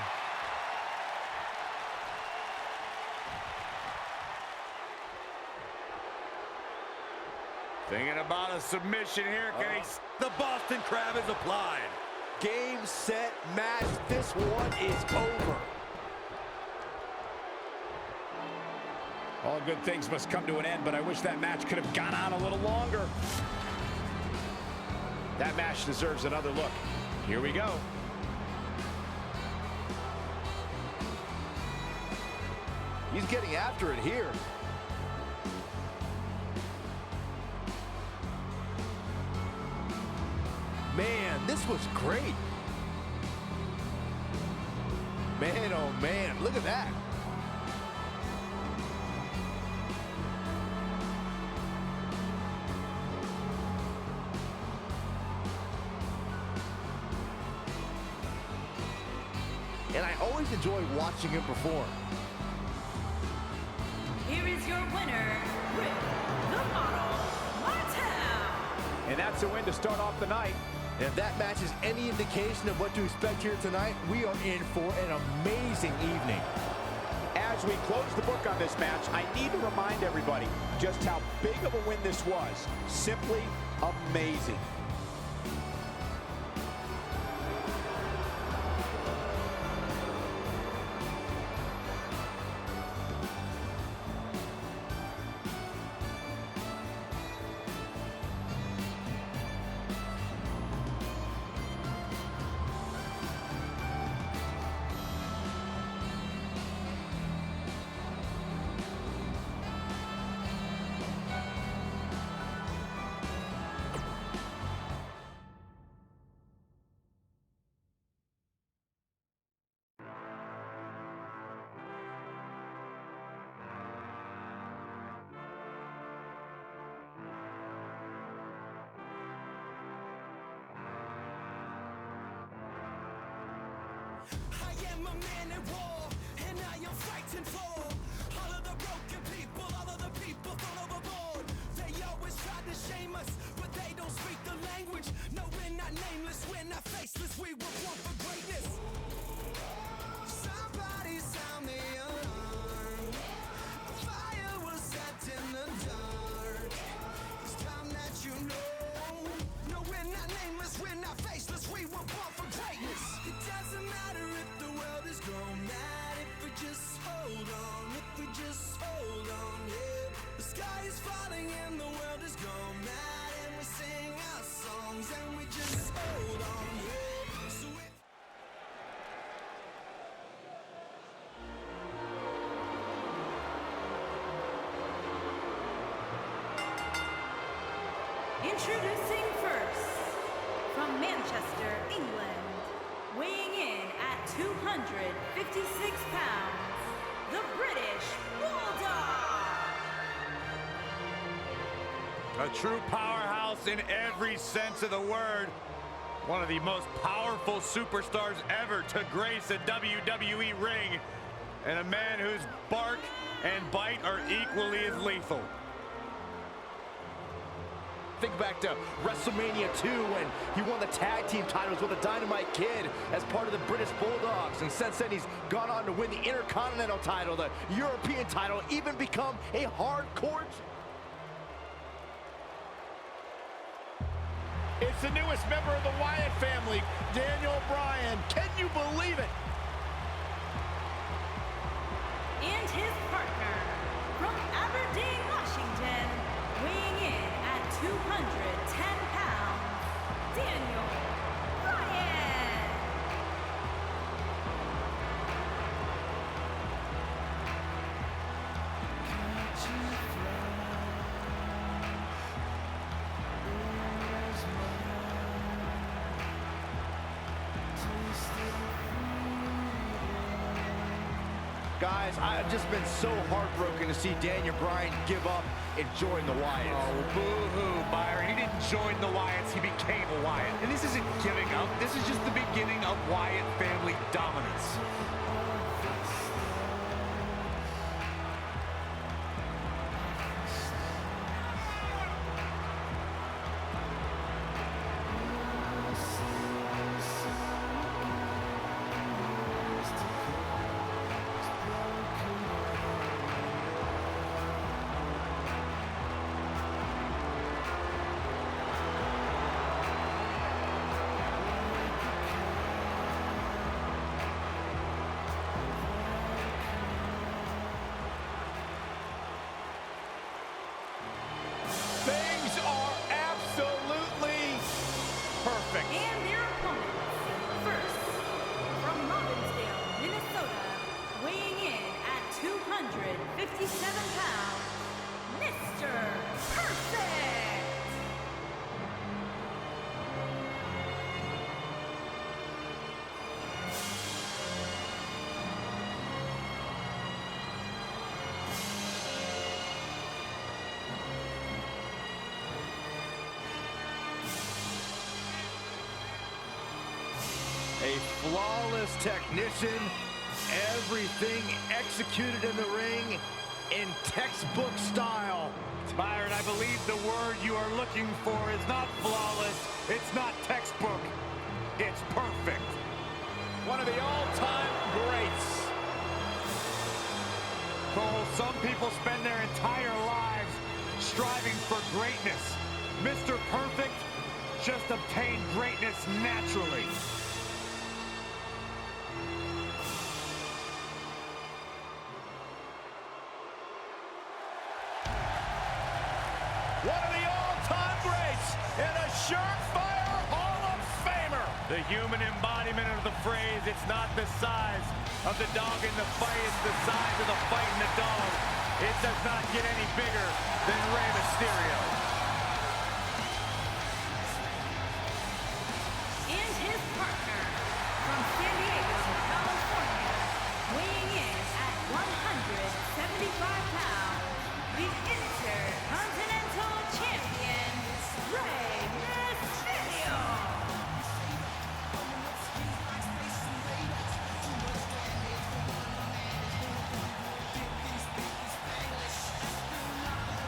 Speaker 3: Thinking about a submission here. Can he... The Boston Crab is applied.
Speaker 2: Game, set, match. This one is over.
Speaker 7: All good things must come to an end, but I wish that match could have gone on a little longer.
Speaker 1: That match deserves another look. Here we go.
Speaker 2: He's getting after it here. Man, this was great. Man, oh man, look at that. And I always enjoy watching him perform.
Speaker 5: Here is your winner, Rick the Model Martel.
Speaker 1: And that's a win to start off the night.
Speaker 2: And if that match is any indication of what to expect here tonight, we are in for an amazing evening.
Speaker 1: As we close the book on this match, I need to remind everybody just how big of a win this was. Simply amazing.
Speaker 6: I am a man at war, and I am fighting for all of the broken people, all of the people thrown overboard. They always try to shame us, but they don't speak the language. No, we're not nameless, we're not faceless, we were born for greatness. Somebody sound the alarm. A fire was set in the dark. It's time that you know. No, we're not nameless, we're not faceless, we were born for greatness. It doesn't matter if the world is gone mad, if we just hold on, if we just hold on, yeah. The sky is falling and the world is gone mad, and we sing our songs and we just hold on, yeah. So if
Speaker 5: Introducing first, from Manchester, England, weighing in at 256 pounds, the British Bulldog.
Speaker 3: A true powerhouse in every sense of the word. One of the most powerful superstars ever to grace a WWE ring. And a man whose bark and bite are equally as lethal.
Speaker 2: Think back to WrestleMania 2 when he won the tag team titles with the Dynamite Kid as part of the British Bulldogs. And since then, he's gone on to win the Intercontinental title, the European title, even become a hardcore.
Speaker 1: It's the newest member of the Wyatt family, Daniel Bryan. Can you believe it?
Speaker 5: And his partner, from Aberdeen, Washington, weighing in at 210 pounds, Daniel Bryan.
Speaker 2: Guys, I've just been so heartbroken to see Daniel Bryan give up and join the Wyatts.
Speaker 3: Oh, boo-hoo, Byron. He didn't join the Wyatts, he became a Wyatt. And this isn't giving up, this is just the beginning of Wyatt family dominance.
Speaker 7: Things are absolutely perfect.
Speaker 5: And their opponents, first, from Martinsville, Minnesota, weighing in at 257 pounds, Mr. Perfect.
Speaker 2: A flawless technician, everything executed in the ring in textbook style.
Speaker 3: Byron, I believe the word you are looking for is not flawless, it's not textbook, it's perfect.
Speaker 7: One of the all-time greats.
Speaker 3: Cole, some people spend their entire lives striving for greatness. Mr. Perfect just obtained greatness naturally.
Speaker 7: One of the all-time greats and a surefire Hall of Famer.
Speaker 3: The human embodiment of the phrase, it's not the size of the dog in the fight, it's the size of the fight in the dog. It does not get any bigger than Rey Mysterio.
Speaker 5: And his partner, from San Diego, California, weighing in at 175 pounds, the Intercontinental Champion, Rey Mysterio.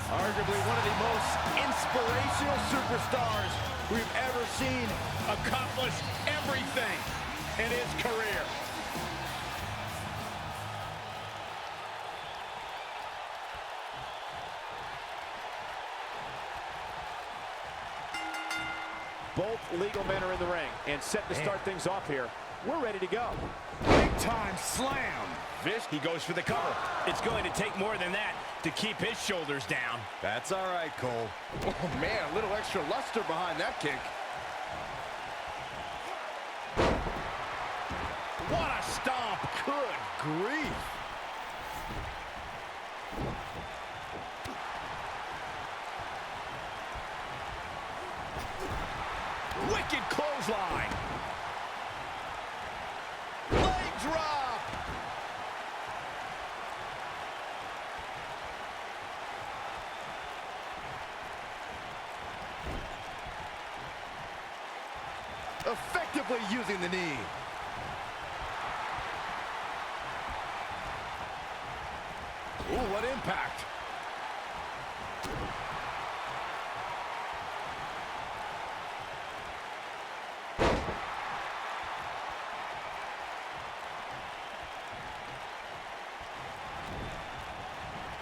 Speaker 2: Arguably one of the most inspirational superstars we've ever seen.
Speaker 7: Accomplished everything in his career.
Speaker 1: Both legal men are in the ring and set to start things off here. We're ready to go.
Speaker 3: Big time slam.
Speaker 7: He goes for the cover. It's going to take more than that to keep his shoulders down.
Speaker 4: That's all right, Cole.
Speaker 2: Oh man, a little extra luster behind that kick.
Speaker 7: What a stomp.
Speaker 2: Good grief.
Speaker 7: Wicked clothesline. Leg drop.
Speaker 2: Effectively using the knee. Ooh, what impact.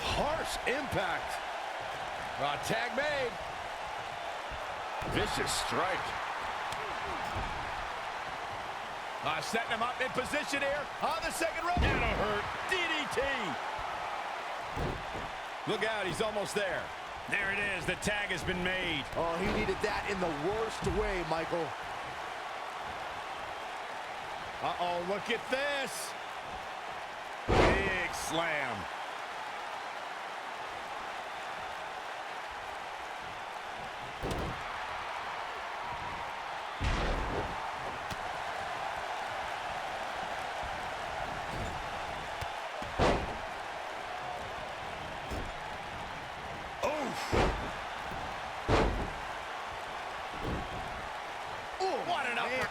Speaker 2: Harsh impact. Tag made. Vicious strike.
Speaker 7: Setting him up in position here on the second rope. That'll hurt. DDT. Look out, he's almost there. There it is. The tag has been made.
Speaker 2: Oh, he needed that in the worst way, Michael.
Speaker 7: Uh-oh, look at this. Big slam.
Speaker 2: What an upper.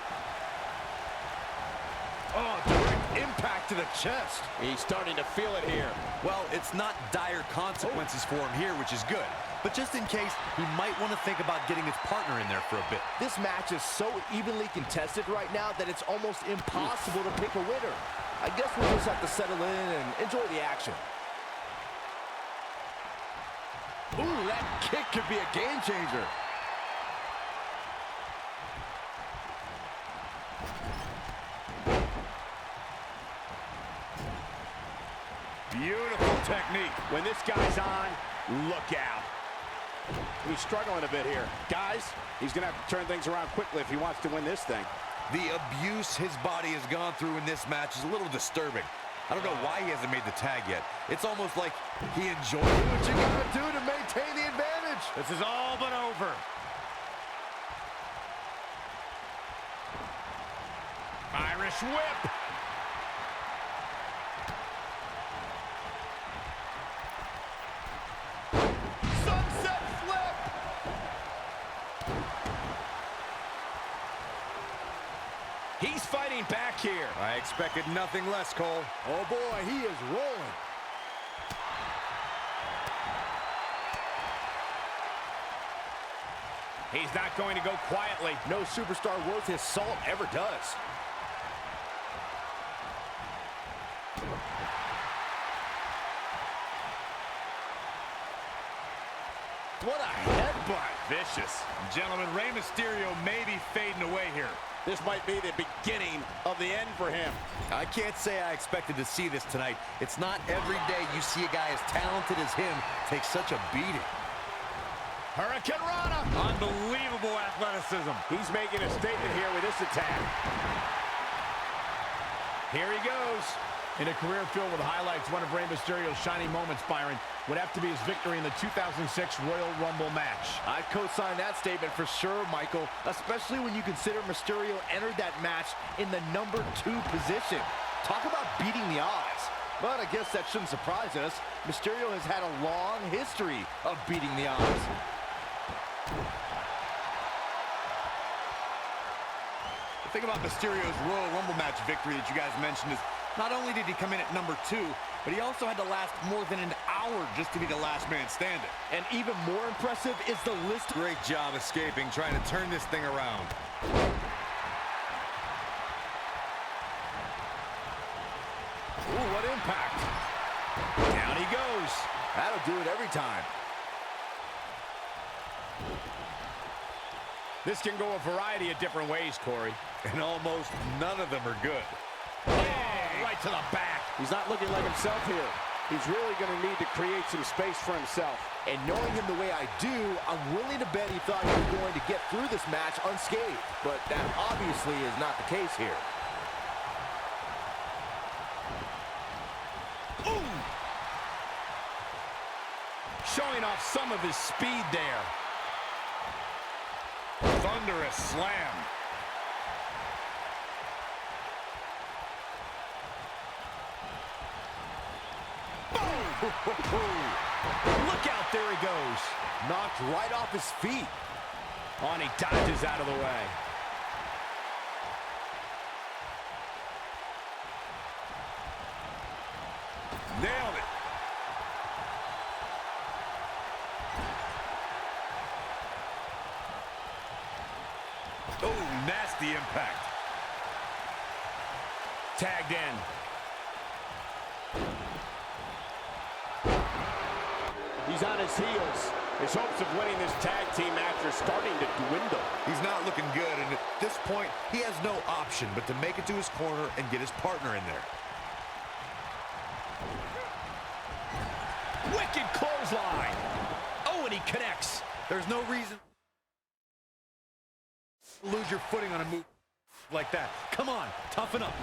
Speaker 2: Oh, direct impact to the chest.
Speaker 1: He's starting to feel it here.
Speaker 4: Well, it's not dire consequences for him here, which is good. But just in case, he might want to think about getting his partner in there for a bit.
Speaker 2: This match is so evenly contested right now that it's almost impossible to pick a winner. I guess we'll just have to settle in and enjoy the action. Ooh, that kick could be a game changer.
Speaker 7: Beautiful technique.
Speaker 1: When this guy's on, look out. He's struggling a bit here. Guys, he's going to have to turn things around quickly if he wants to win this thing.
Speaker 4: The abuse his body has gone through in this match is a little disturbing. I don't know why he hasn't made the tag yet. It's almost like he enjoys it.
Speaker 2: What you gotta do to maintain the advantage?
Speaker 7: This is all but over. Irish whip.
Speaker 2: Sunset flip!
Speaker 1: He's fighting back here.
Speaker 3: I expected nothing less, Cole.
Speaker 2: Oh boy, he is rolling.
Speaker 1: He's not going to go quietly.
Speaker 2: No superstar worth his salt ever does. What a headbutt.
Speaker 7: Vicious. Gentlemen, Rey Mysterio may be fading away here.
Speaker 1: This might be the beginning of the end for him.
Speaker 4: I can't say I expected to see this tonight. It's not every day you see a guy as talented as him take such a beating.
Speaker 1: Hurricane Rana.
Speaker 7: Unbelievable athleticism.
Speaker 1: He's making a statement here with this attack. Here he goes.
Speaker 7: In a career filled with highlights, one of Rey Mysterio's shining moments, Byron, would have to be his victory in the 2006 Royal Rumble match.
Speaker 2: I'd co-sign that statement for sure, Michael, especially when you consider Mysterio entered that match in the #2 position. Talk about beating the odds. But I guess that shouldn't surprise us. Mysterio has had a long history of beating the odds.
Speaker 3: The thing about Mysterio's Royal Rumble match victory that you guys mentioned is not only did he come in at #2, but he also had to last more than an hour just to be the last man standing.
Speaker 2: And even more impressive is the list.
Speaker 3: Great job escaping, trying to turn this thing around.
Speaker 2: Ooh, what impact.
Speaker 1: Down he goes.
Speaker 2: That'll do it every time.
Speaker 7: This can go a variety of different ways, Corey.
Speaker 3: And almost none of them are good.
Speaker 7: Right to the back.
Speaker 1: He's not looking like himself here. He's really going to need to create some space for himself.
Speaker 2: And knowing him the way I do, I'm willing to bet he thought he was going to get through this match unscathed. But that obviously is not the case here.
Speaker 7: Ooh! Showing off some of his speed there. Thunderous slam.
Speaker 1: Look out, there he goes.
Speaker 2: Knocked right off his feet.
Speaker 1: On, he dodges out of the way.
Speaker 3: Nailed it. Oh, nasty impact.
Speaker 1: Tagged in. He's on his heels. His hopes of winning this tag team match are starting to dwindle.
Speaker 3: He's not looking good, and at this point,
Speaker 4: He has no option but to make it to his corner and get his partner in there.
Speaker 1: Wicked clothesline. Oh, and
Speaker 7: he connects.
Speaker 4: There's no reason to lose your footing on a move like that. Come on, toughen up.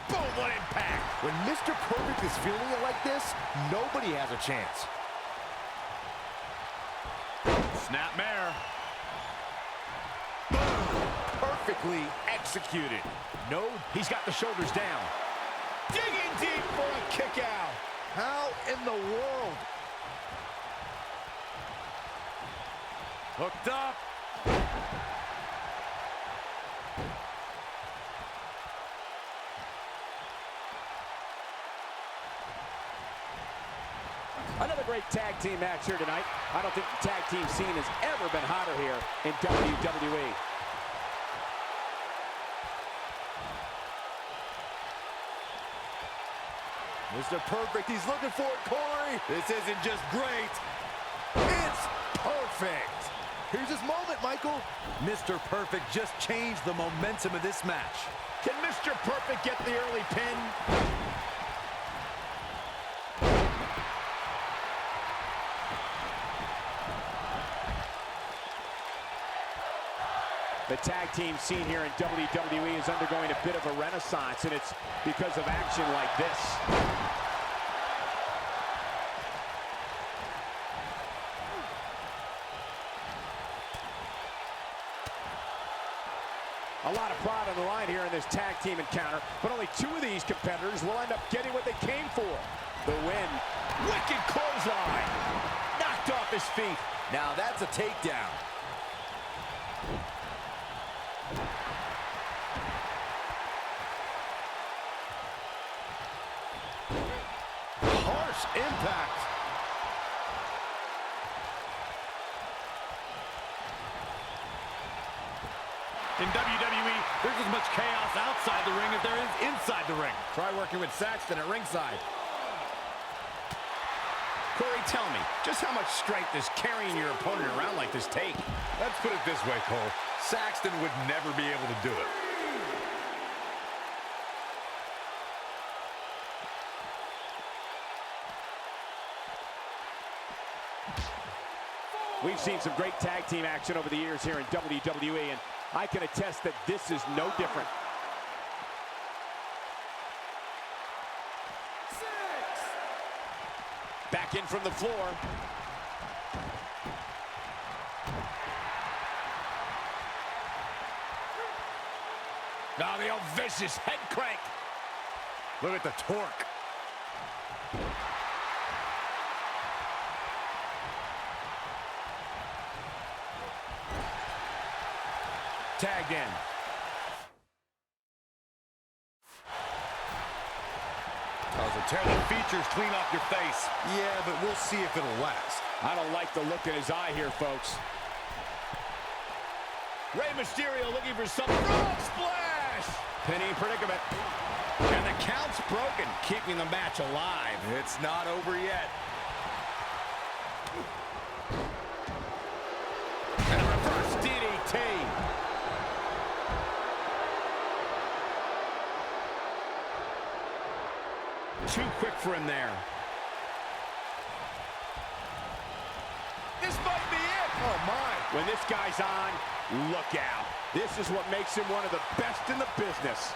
Speaker 7: Boom, what impact.
Speaker 2: When Mr. Perfect is feeling it like this, nobody has a chance.
Speaker 7: Snapmare.
Speaker 2: Perfectly executed.
Speaker 7: No, he's got the shoulders down. Digging deep for a kick out.
Speaker 2: How in the world?
Speaker 4: Hooked up.
Speaker 1: Another great tag team match here tonight. I don't think the tag team scene has ever been hotter here in WWE.
Speaker 2: Mr. Perfect, he's looking for it, Corey.
Speaker 4: This isn't just great.
Speaker 2: It's perfect. Here's his moment, Michael.
Speaker 4: Mr. Perfect just changed the momentum of this match.
Speaker 7: Can Mr. Perfect get the early pin?
Speaker 1: The tag team scene here in WWE is undergoing a bit of a renaissance, and it's because of action like this. A lot of pride on the line here in this tag team encounter, but only two of these competitors will end up getting what they came for. The win.
Speaker 7: Wicked clothesline. Knocked off his feet.
Speaker 2: Now that's a takedown.
Speaker 7: Harsh impact.
Speaker 4: In WWE, there's as much chaos outside the ring as there is inside the ring.
Speaker 7: Try working with Saxton at ringside. Corey, tell me, just how much strength does carrying your opponent around like this take?
Speaker 3: Let's put it this way, Cole. Saxton would never be able to do it.
Speaker 1: We've seen some great tag team action over the years here in WWE, and I can attest that this is no different. Back in from the floor.
Speaker 7: Now the old vicious head crank.
Speaker 4: Look at the torque.
Speaker 7: Tagged in.
Speaker 4: Tear the features clean off your face. Yeah, but we'll see if it'll last.
Speaker 1: I don't like the look in his eye here, folks.
Speaker 7: Rey Mysterio looking for some frog splash.
Speaker 1: Pinning predicament.
Speaker 7: And the count's broken, keeping the match alive.
Speaker 4: It's not over yet.
Speaker 7: And a reverse DDT. Too quick for him there. This might be it.
Speaker 2: Oh, my.
Speaker 1: When this guy's on, look out. This is what makes him one of the best in the business.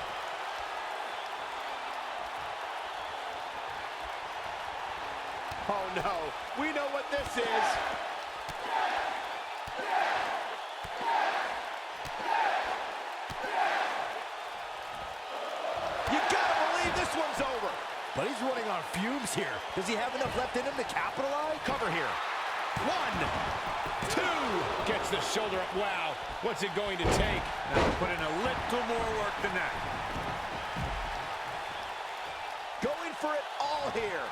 Speaker 1: Oh, no. We know what this is. You gotta believe this one's over.
Speaker 2: But he's running on fumes here. Does he have enough left in him to capitalize?
Speaker 7: Cover here. 1, 2. Gets the shoulder up. Wow. What's it going to take?
Speaker 4: Now put in a little more work than that.
Speaker 1: Going for it all here.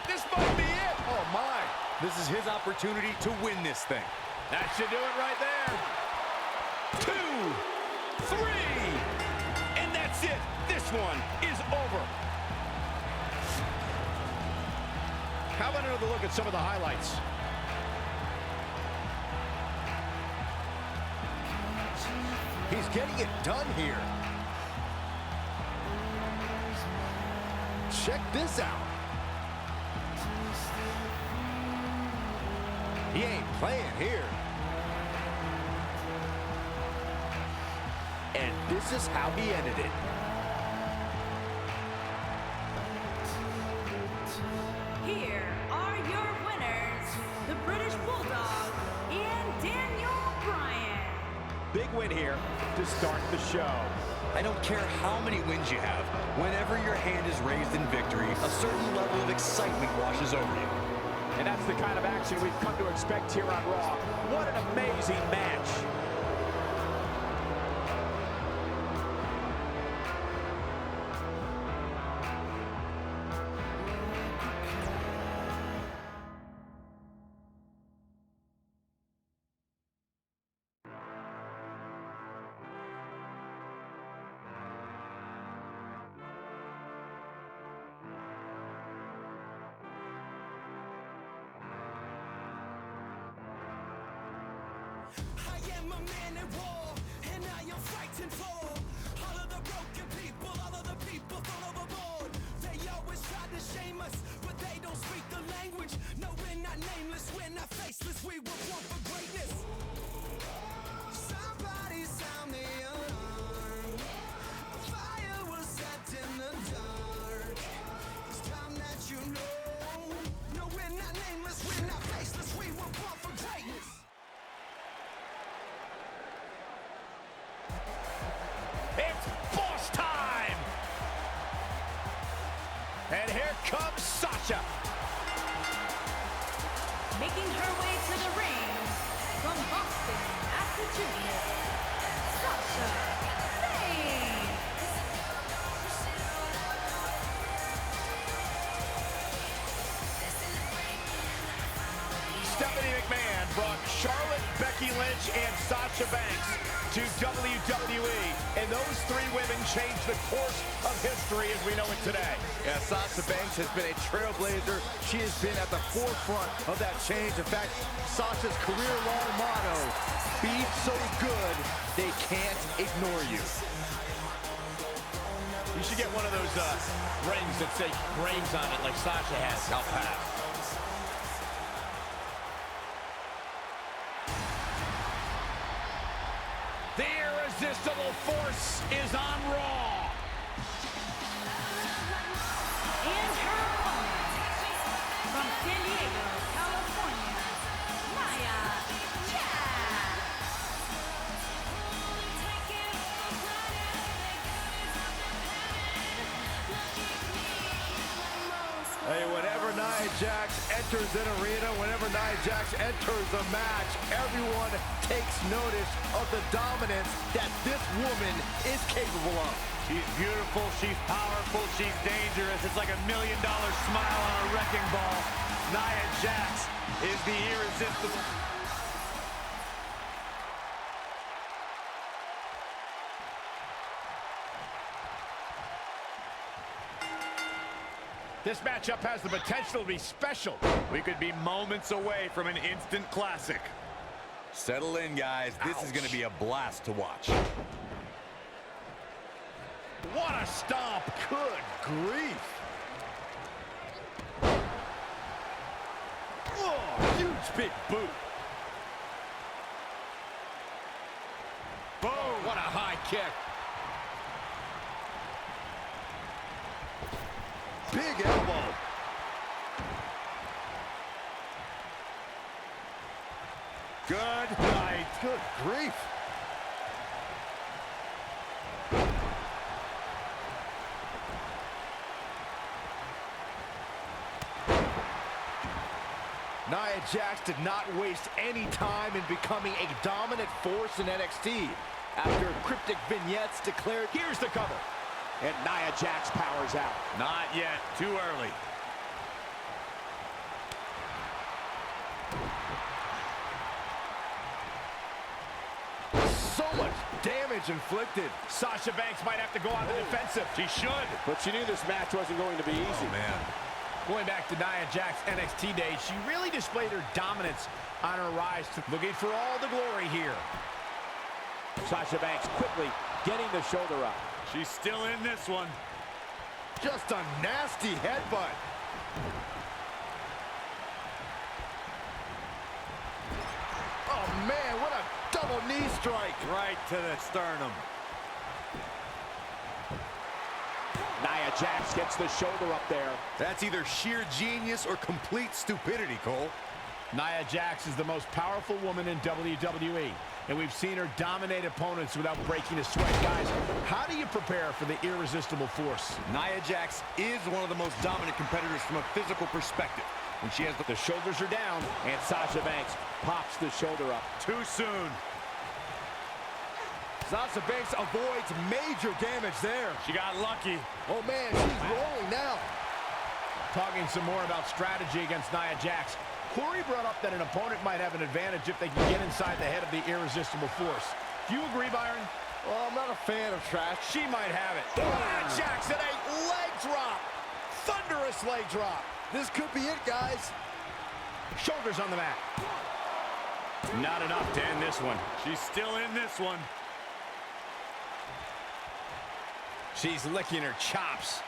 Speaker 7: This might be it.
Speaker 2: Oh, my.
Speaker 4: This is his opportunity to win this thing.
Speaker 7: That should do it right there. 2, 3. And that's it. This one is over. How about another look at some of the highlights?
Speaker 2: He's getting it done here. Check this out. He ain't playing here. And this is how he ended it.
Speaker 5: Here are your winners, the British Bulldog and Daniel Bryan.
Speaker 1: Big win here to start the show.
Speaker 4: I don't care how many wins you have. Whenever your hand is raised in victory, a certain level of excitement washes over you.
Speaker 1: And that's the kind of action we've come to expect here on Raw. What an amazing match.
Speaker 6: I am a man at war, and I am fighting for all of the broken people, all of the people thrown overboard. They always try to shame us, but they don't speak the language. No, we're not nameless, we're not faceless, we were born for greatness. Somebody sound the alarm. A fire was set in the dark. It's time that you know. No, we're not nameless, we're not faceless, we were born for greatness.
Speaker 7: It's boss time! And here comes Sasha.
Speaker 5: Making her way to the ring from Boston, Massachusetts, Sasha Banks.
Speaker 7: Stephanie McMahon brought Charlotte, Becky Lynch, and Sasha Banks to WWE. And those three women changed the course of history as we know it today.
Speaker 2: Yeah, Sasha Banks has been a trailblazer. She has been at the forefront of that change. In fact, Sasha's career-long motto, be so good, they can't ignore you.
Speaker 7: You should get one of those rings that say Braves on it like Sasha has. I'll pass. The irresistible force is on Raw.
Speaker 5: And her opponent, from San Diego, California, Nia Jax.
Speaker 2: Hey, whenever Nia Jax enters an arena, whenever Nia Jax enters a match, everyone takes notice of the dominance that this woman is capable of.
Speaker 3: She's beautiful, she's powerful, she's dangerous. It's like $1 million smile on a wrecking ball. Nia Jax is the irresistible.
Speaker 7: This matchup has the potential to be special.
Speaker 3: We could be moments away from an instant classic. Settle in, guys. This is going to be a blast to watch.
Speaker 7: What a stomp.
Speaker 2: Good grief.
Speaker 7: Oh, huge big boot. Boom. What a high kick.
Speaker 2: Big elbow.
Speaker 7: Good night.
Speaker 2: Good grief. Nia Jax did not waste any time in becoming a dominant force in NXT. After cryptic vignettes declared,
Speaker 1: Here's the cover. And Nia Jax powers out.
Speaker 3: Not yet. Too early.
Speaker 2: so much damage inflicted.
Speaker 7: Sasha Banks might have to go on the defensive. She should.
Speaker 1: But she knew this match wasn't going to be easy.
Speaker 3: Oh, man.
Speaker 7: Going back to Nia Jax NXT days, she really displayed her dominance on her rise to looking for all the glory here.
Speaker 1: Sasha Banks quickly getting the shoulder up.
Speaker 3: She's still in this one.
Speaker 2: Just a nasty headbutt. knee strike.
Speaker 4: Right to the sternum.
Speaker 1: Nia Jax gets the shoulder up there.
Speaker 3: That's either sheer genius or complete stupidity, Cole.
Speaker 7: Nia Jax is the most powerful woman in WWE, and we've seen her dominate opponents without breaking a sweat. Guys, how do you prepare for the irresistible force?
Speaker 3: Nia Jax is one of the most dominant competitors from a physical perspective. When she has
Speaker 1: The shoulders are down, and Sasha Banks pops the shoulder up.
Speaker 3: too soon.
Speaker 2: Sasha Banks avoids major damage there.
Speaker 3: She got lucky.
Speaker 2: Oh, man, she's rolling now.
Speaker 7: Talking some more about strategy against Nia Jax. Corey brought up that an opponent might have an advantage if they can get inside the head of the irresistible force. Do you agree, Byron?
Speaker 2: Well, I'm not a fan of trash.
Speaker 7: She might have it.
Speaker 2: Nia Jax at a leg drop. Thunderous leg drop. This could be it, guys.
Speaker 7: Shoulders on the mat. Not enough to end this one.
Speaker 3: She's still in this one.
Speaker 7: She's licking her chops.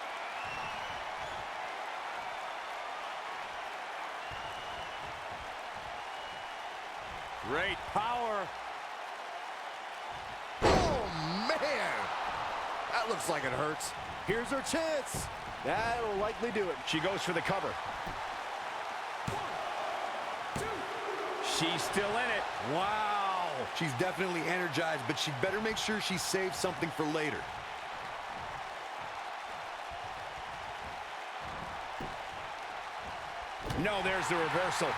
Speaker 3: Great power.
Speaker 2: Oh, man. That looks like it hurts. Here's her chance. That'll likely do it.
Speaker 7: She goes for the cover. She's still in it.
Speaker 3: Wow. She's definitely energized, but she'd better make sure she saves something for later.
Speaker 7: No, there's the reversal.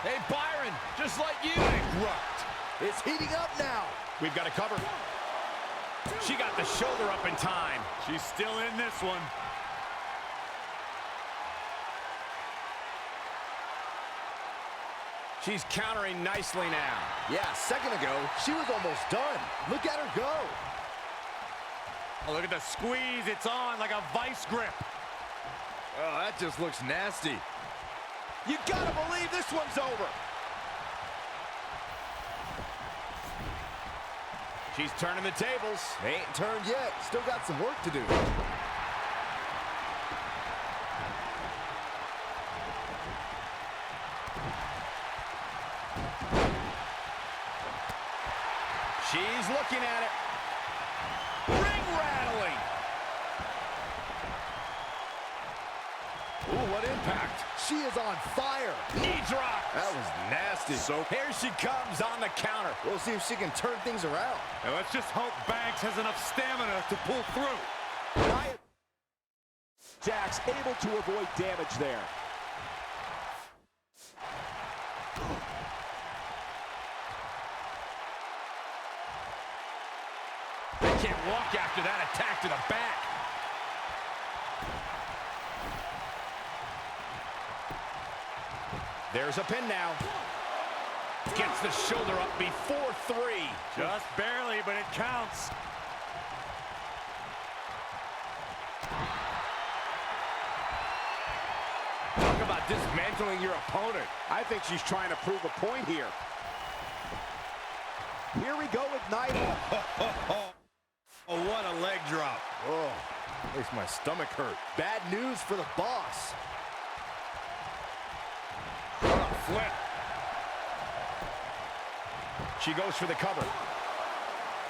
Speaker 7: Hey, Byron, just like you.
Speaker 2: Bankrupt. It's heating up now.
Speaker 7: We've got a cover. She got the shoulder up in time.
Speaker 3: She's still in this one.
Speaker 7: She's countering nicely now.
Speaker 2: Yeah, a second ago, she was almost done. Look at her go.
Speaker 3: Oh, look at the squeeze. It's on like a vice grip.
Speaker 2: Oh, that just looks nasty. You gotta believe this one's over.
Speaker 7: She's turning the tables.
Speaker 2: They ain't turned yet. Still got some work to do.
Speaker 7: She's looking at it. Ring rattling.
Speaker 2: Ooh, what impact. She is on fire.
Speaker 7: Knee drop.
Speaker 2: That was nasty.
Speaker 7: So here she comes on the counter.
Speaker 2: We'll see if she can turn things around.
Speaker 3: Now let's just hope Banks has enough stamina to pull through.
Speaker 1: Nia Jax able to avoid damage there.
Speaker 7: They can't walk after that attack to the back. There's a pin now. Gets the shoulder up before 3.
Speaker 3: Just barely, but it counts.
Speaker 1: Talk about dismantling your opponent. I think she's trying to prove a point here. Here we go with Nia.
Speaker 3: Oh, what a leg drop.
Speaker 2: Oh, makes my stomach hurt. Bad news for the boss.
Speaker 3: What a flip.
Speaker 7: She goes for the cover.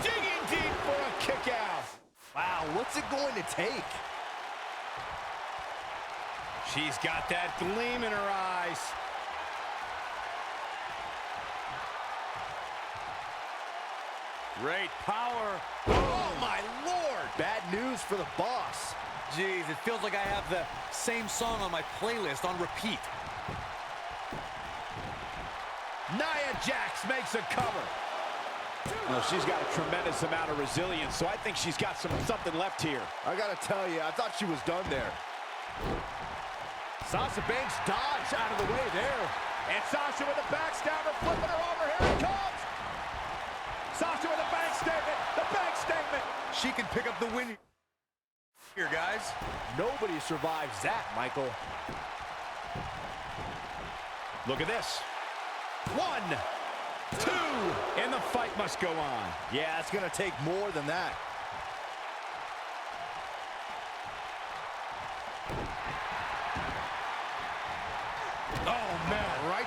Speaker 7: Digging deep for a kick out.
Speaker 2: Wow, what's it going to take?
Speaker 7: She's got that gleam in her eyes.
Speaker 3: Great power.
Speaker 2: Oh, my Lord. Bad news for the boss.
Speaker 4: Jeez, it feels like I have the same song on my playlist on repeat.
Speaker 7: Nia Jax makes a cover.
Speaker 1: Well, she's got a tremendous amount of resilience, so I think she's got something left here.
Speaker 2: I got to tell you, I thought she was done there. Sasha Banks dodged out of the way there.
Speaker 1: And Sasha with a backstabber, flipping her over. Here it comes. Sasha with a bank statement. The bank statement.
Speaker 3: She can pick up the win here, guys.
Speaker 2: Nobody survives that, Michael.
Speaker 7: Look at this. 1, 2, and the fight must go on.
Speaker 2: Yeah, it's going to take more than that.
Speaker 7: Oh, man.
Speaker 2: Right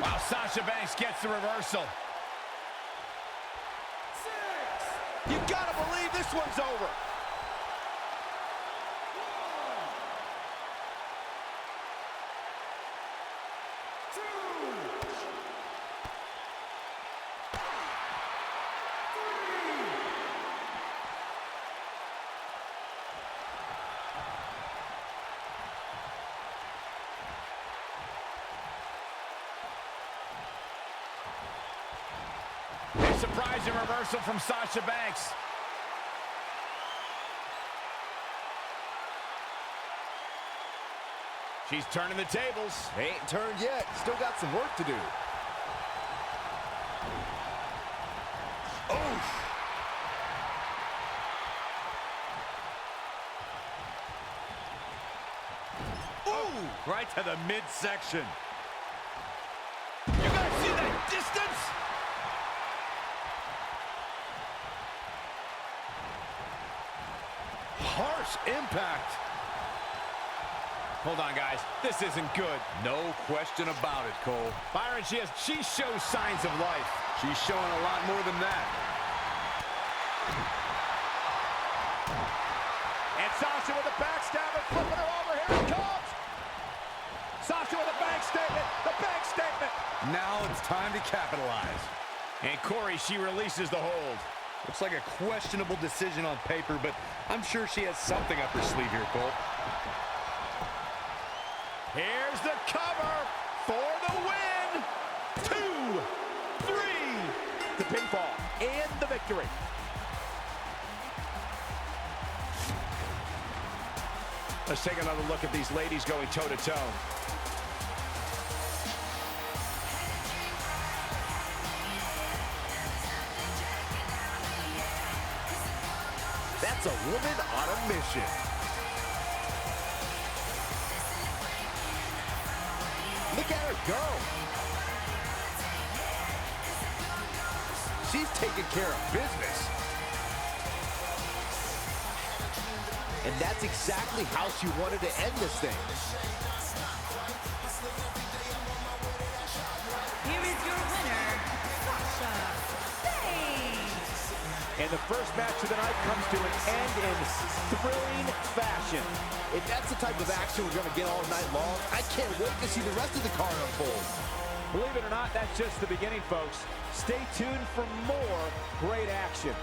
Speaker 7: Wow, Sasha Banks gets the reversal.
Speaker 1: You gotta believe this one's over.
Speaker 7: A surprising reversal from Sasha Banks. She's turning the tables.
Speaker 2: They ain't turned yet. Still got some work to do.
Speaker 3: Ooh, right to the midsection.
Speaker 7: You guys see that distance?
Speaker 2: Harsh impact.
Speaker 7: Hold on, guys. This isn't good.
Speaker 3: No question about it, Cole.
Speaker 7: Byron, she shows signs of life.
Speaker 3: She's showing a lot more than that.
Speaker 1: And Sasha with a backstab and flipping her over. Here it comes. Sasha with a bank statement. The bank statement.
Speaker 3: Now it's time to capitalize.
Speaker 7: And Corey, she releases the hold.
Speaker 3: Looks like a questionable decision on paper, but I'm sure she has something up her sleeve here, Cole.
Speaker 7: Here's the cover for the win. 2, 3.
Speaker 1: The pinfall and the victory.
Speaker 7: Let's take another look at these ladies going toe-to-toe.
Speaker 2: That's a woman on a mission. Look at her go. She's taking care of business. And that's exactly how she wanted to end this thing.
Speaker 5: Here is your winner, Sasha Banks.
Speaker 1: And the first match of the night comes to an end in thrilling fashion.
Speaker 2: If that's the type of action we're going to get all night long, I can't wait to see the rest of the card unfold.
Speaker 1: Believe it or not, that's just the beginning, folks. Stay tuned for more great action.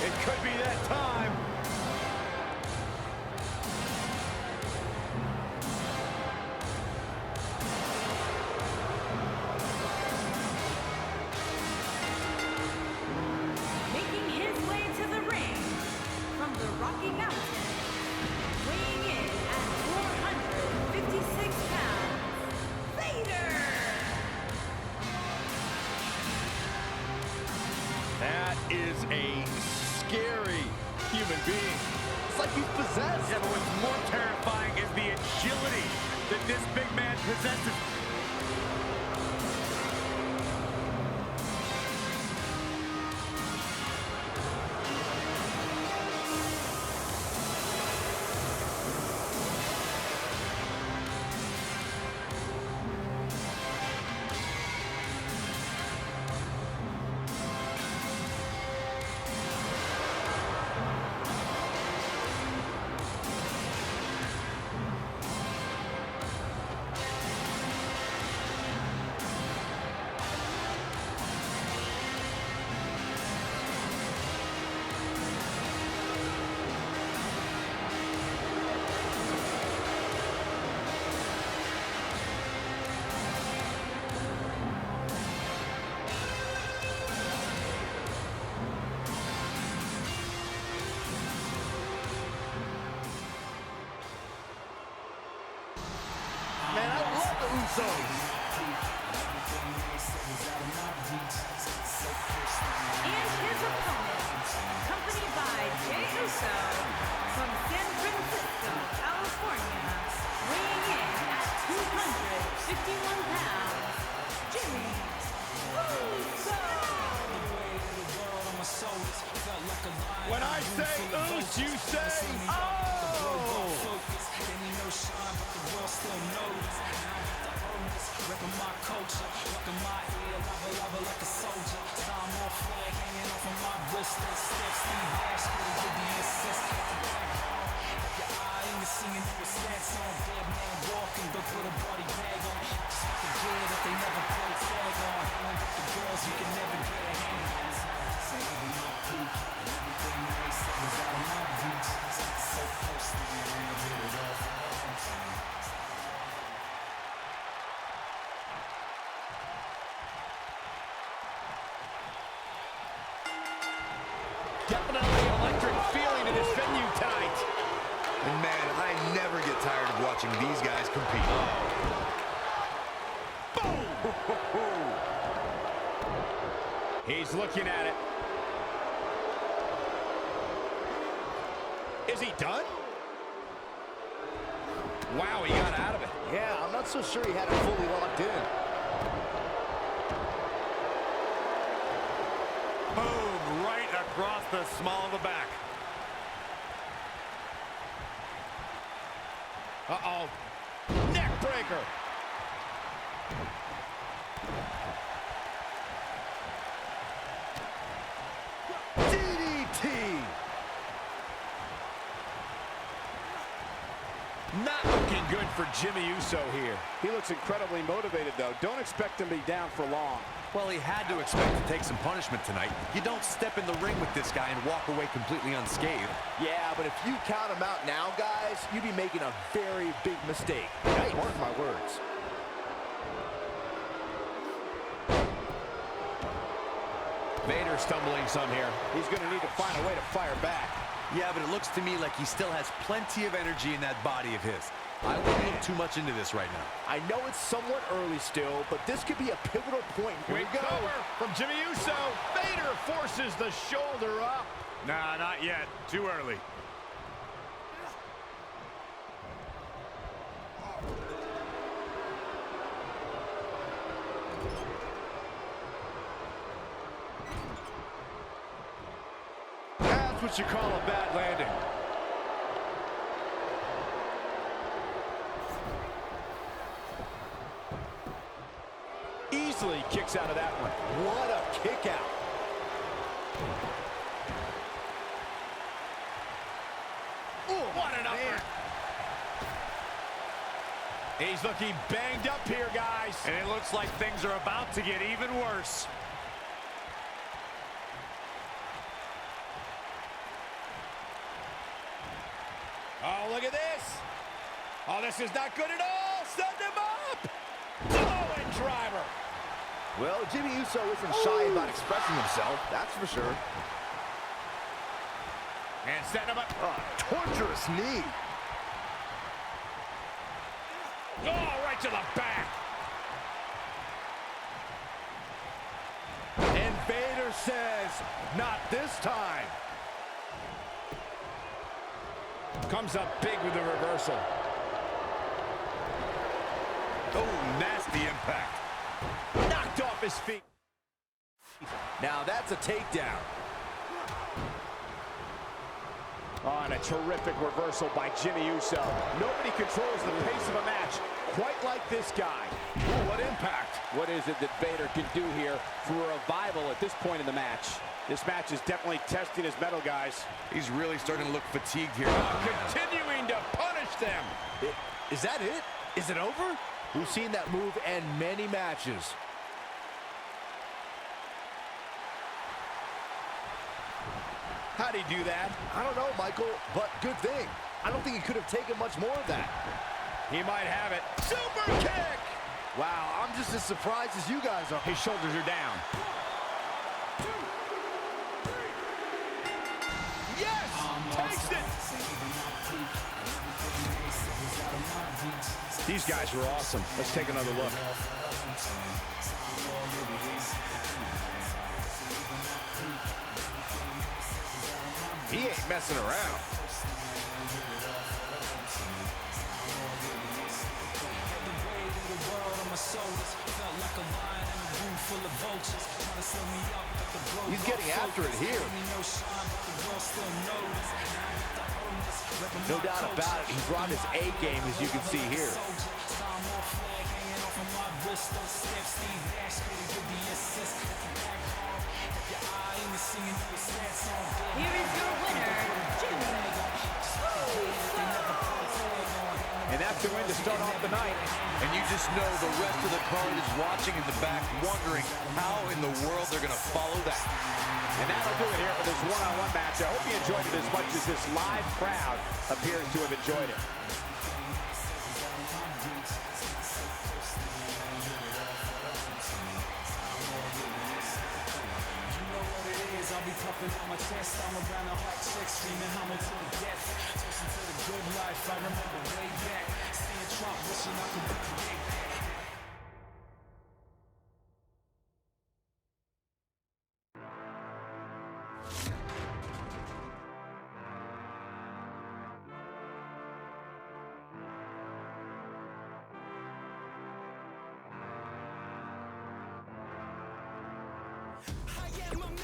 Speaker 7: It could be that time.
Speaker 5: Making his way to the ring from the Rocky Mountains, weighing in at 456 pounds, Vader!
Speaker 3: That is a scary human being.
Speaker 2: It's like he's possessed.
Speaker 3: Yeah, but what's more terrifying is the agility that this big man possesses.
Speaker 2: Usos.
Speaker 5: And his opponent, accompanied by Jey Uso, from San Francisco, California, weighing in at 251 pounds, Jimmy Uso.
Speaker 7: When I say Uso, you say, oh!
Speaker 6: Reppin' my culture, rockin' my ear, lava like a soldier. Time on flag hanging off of my wrist. Step Steve Nash, give the assist. Your eye ain't singing with stats on. Dead man walking, go put a body bag on. Just like a girl that they never play tag on. Hanging with the girls you can never get a hand on. Saving my peak, and everything they say is out of my reach. So close to me, I wanna get it off.
Speaker 7: Definitely electric feeling in this venue tonight.
Speaker 4: And man, I never get tired of watching these guys compete.
Speaker 7: Boom! He's looking at it. Is he done? Wow, he got out of it.
Speaker 2: Yeah, I'm not so sure he had it fully locked in.
Speaker 3: Boom, right across the small of the back.
Speaker 7: Uh-oh. Neck breaker.
Speaker 2: DDT.
Speaker 1: Not looking good for Jimmy Uso here. He looks incredibly motivated, though. Don't expect him to be down for long.
Speaker 4: Well, he had to expect to take some punishment tonight. You don't step in the ring with this guy and walk away completely unscathed.
Speaker 2: Yeah, but if you count him out now, guys, you'd be making a very big mistake. Hey, mark my words.
Speaker 1: Vader stumbling some here. He's going to need to find a way to fire back.
Speaker 4: Yeah, but it looks to me like he still has plenty of energy in that body of his. I wouldn't look too much into this right now.
Speaker 2: I know it's somewhat early still, but this could be a pivotal point. Here we go.
Speaker 7: Cover from Jimmy Uso. Vader forces the shoulder up.
Speaker 3: Nah, not yet. Too early.
Speaker 7: That's what you call a bad landing.
Speaker 1: Easily kicks out of that one.
Speaker 2: What a kick out.
Speaker 7: Ooh, what an upper. He's looking banged up here, guys.
Speaker 3: And it looks like things are about to get even worse.
Speaker 7: Oh, look at this. Oh, this is not good at all. Send him up. Oh, and driver.
Speaker 2: Well, Jimmy Uso isn't shy about expressing himself, that's for sure.
Speaker 7: And set him up.
Speaker 2: Torturous knee.
Speaker 7: Oh, right to the back.
Speaker 2: And Vader says, not this time.
Speaker 1: Comes up big with the reversal.
Speaker 3: Oh, nasty impact.
Speaker 1: Knocked off his feet.
Speaker 2: Now that's a takedown.
Speaker 1: Oh, and a terrific reversal by Jimmy Uso. Nobody controls the pace of a match quite like this guy.
Speaker 7: Ooh, what impact.
Speaker 1: What is it that Vader can do here for a revival at this point in the match? This match is definitely testing his mettle, guys.
Speaker 4: He's really starting to look fatigued here.
Speaker 7: Continuing to punish them.
Speaker 2: Is that it? Is it over? We've seen that move end many matches.
Speaker 7: How'd he do that?
Speaker 2: I don't know, Michael, but good thing. I don't think he could have taken much more of that.
Speaker 7: He might have it. Super kick.
Speaker 2: Wow, I'm just as surprised as you guys are.
Speaker 1: His shoulders are down.
Speaker 7: Yes, takes it. These guys were awesome. Let's take another look.
Speaker 2: He ain't messing around. He's getting after it here. No doubt about it. He brought his A game, as you can see here.
Speaker 5: Here is your winner, Jimmy.
Speaker 1: And that's the win to start off the night.
Speaker 4: And you just know the rest of the card is watching in the back, wondering how in the world they're going to follow that.
Speaker 1: And that'll do it here for this one-on-one match. I hope you enjoyed it as much as this live crowd appears to have enjoyed it.
Speaker 6: I'll be puffing on my chest. I'm around a hot chick, screaming humble to the death. Toasting to the good life. I remember way back. Seeing Trump, wishing I could recreate that. I am a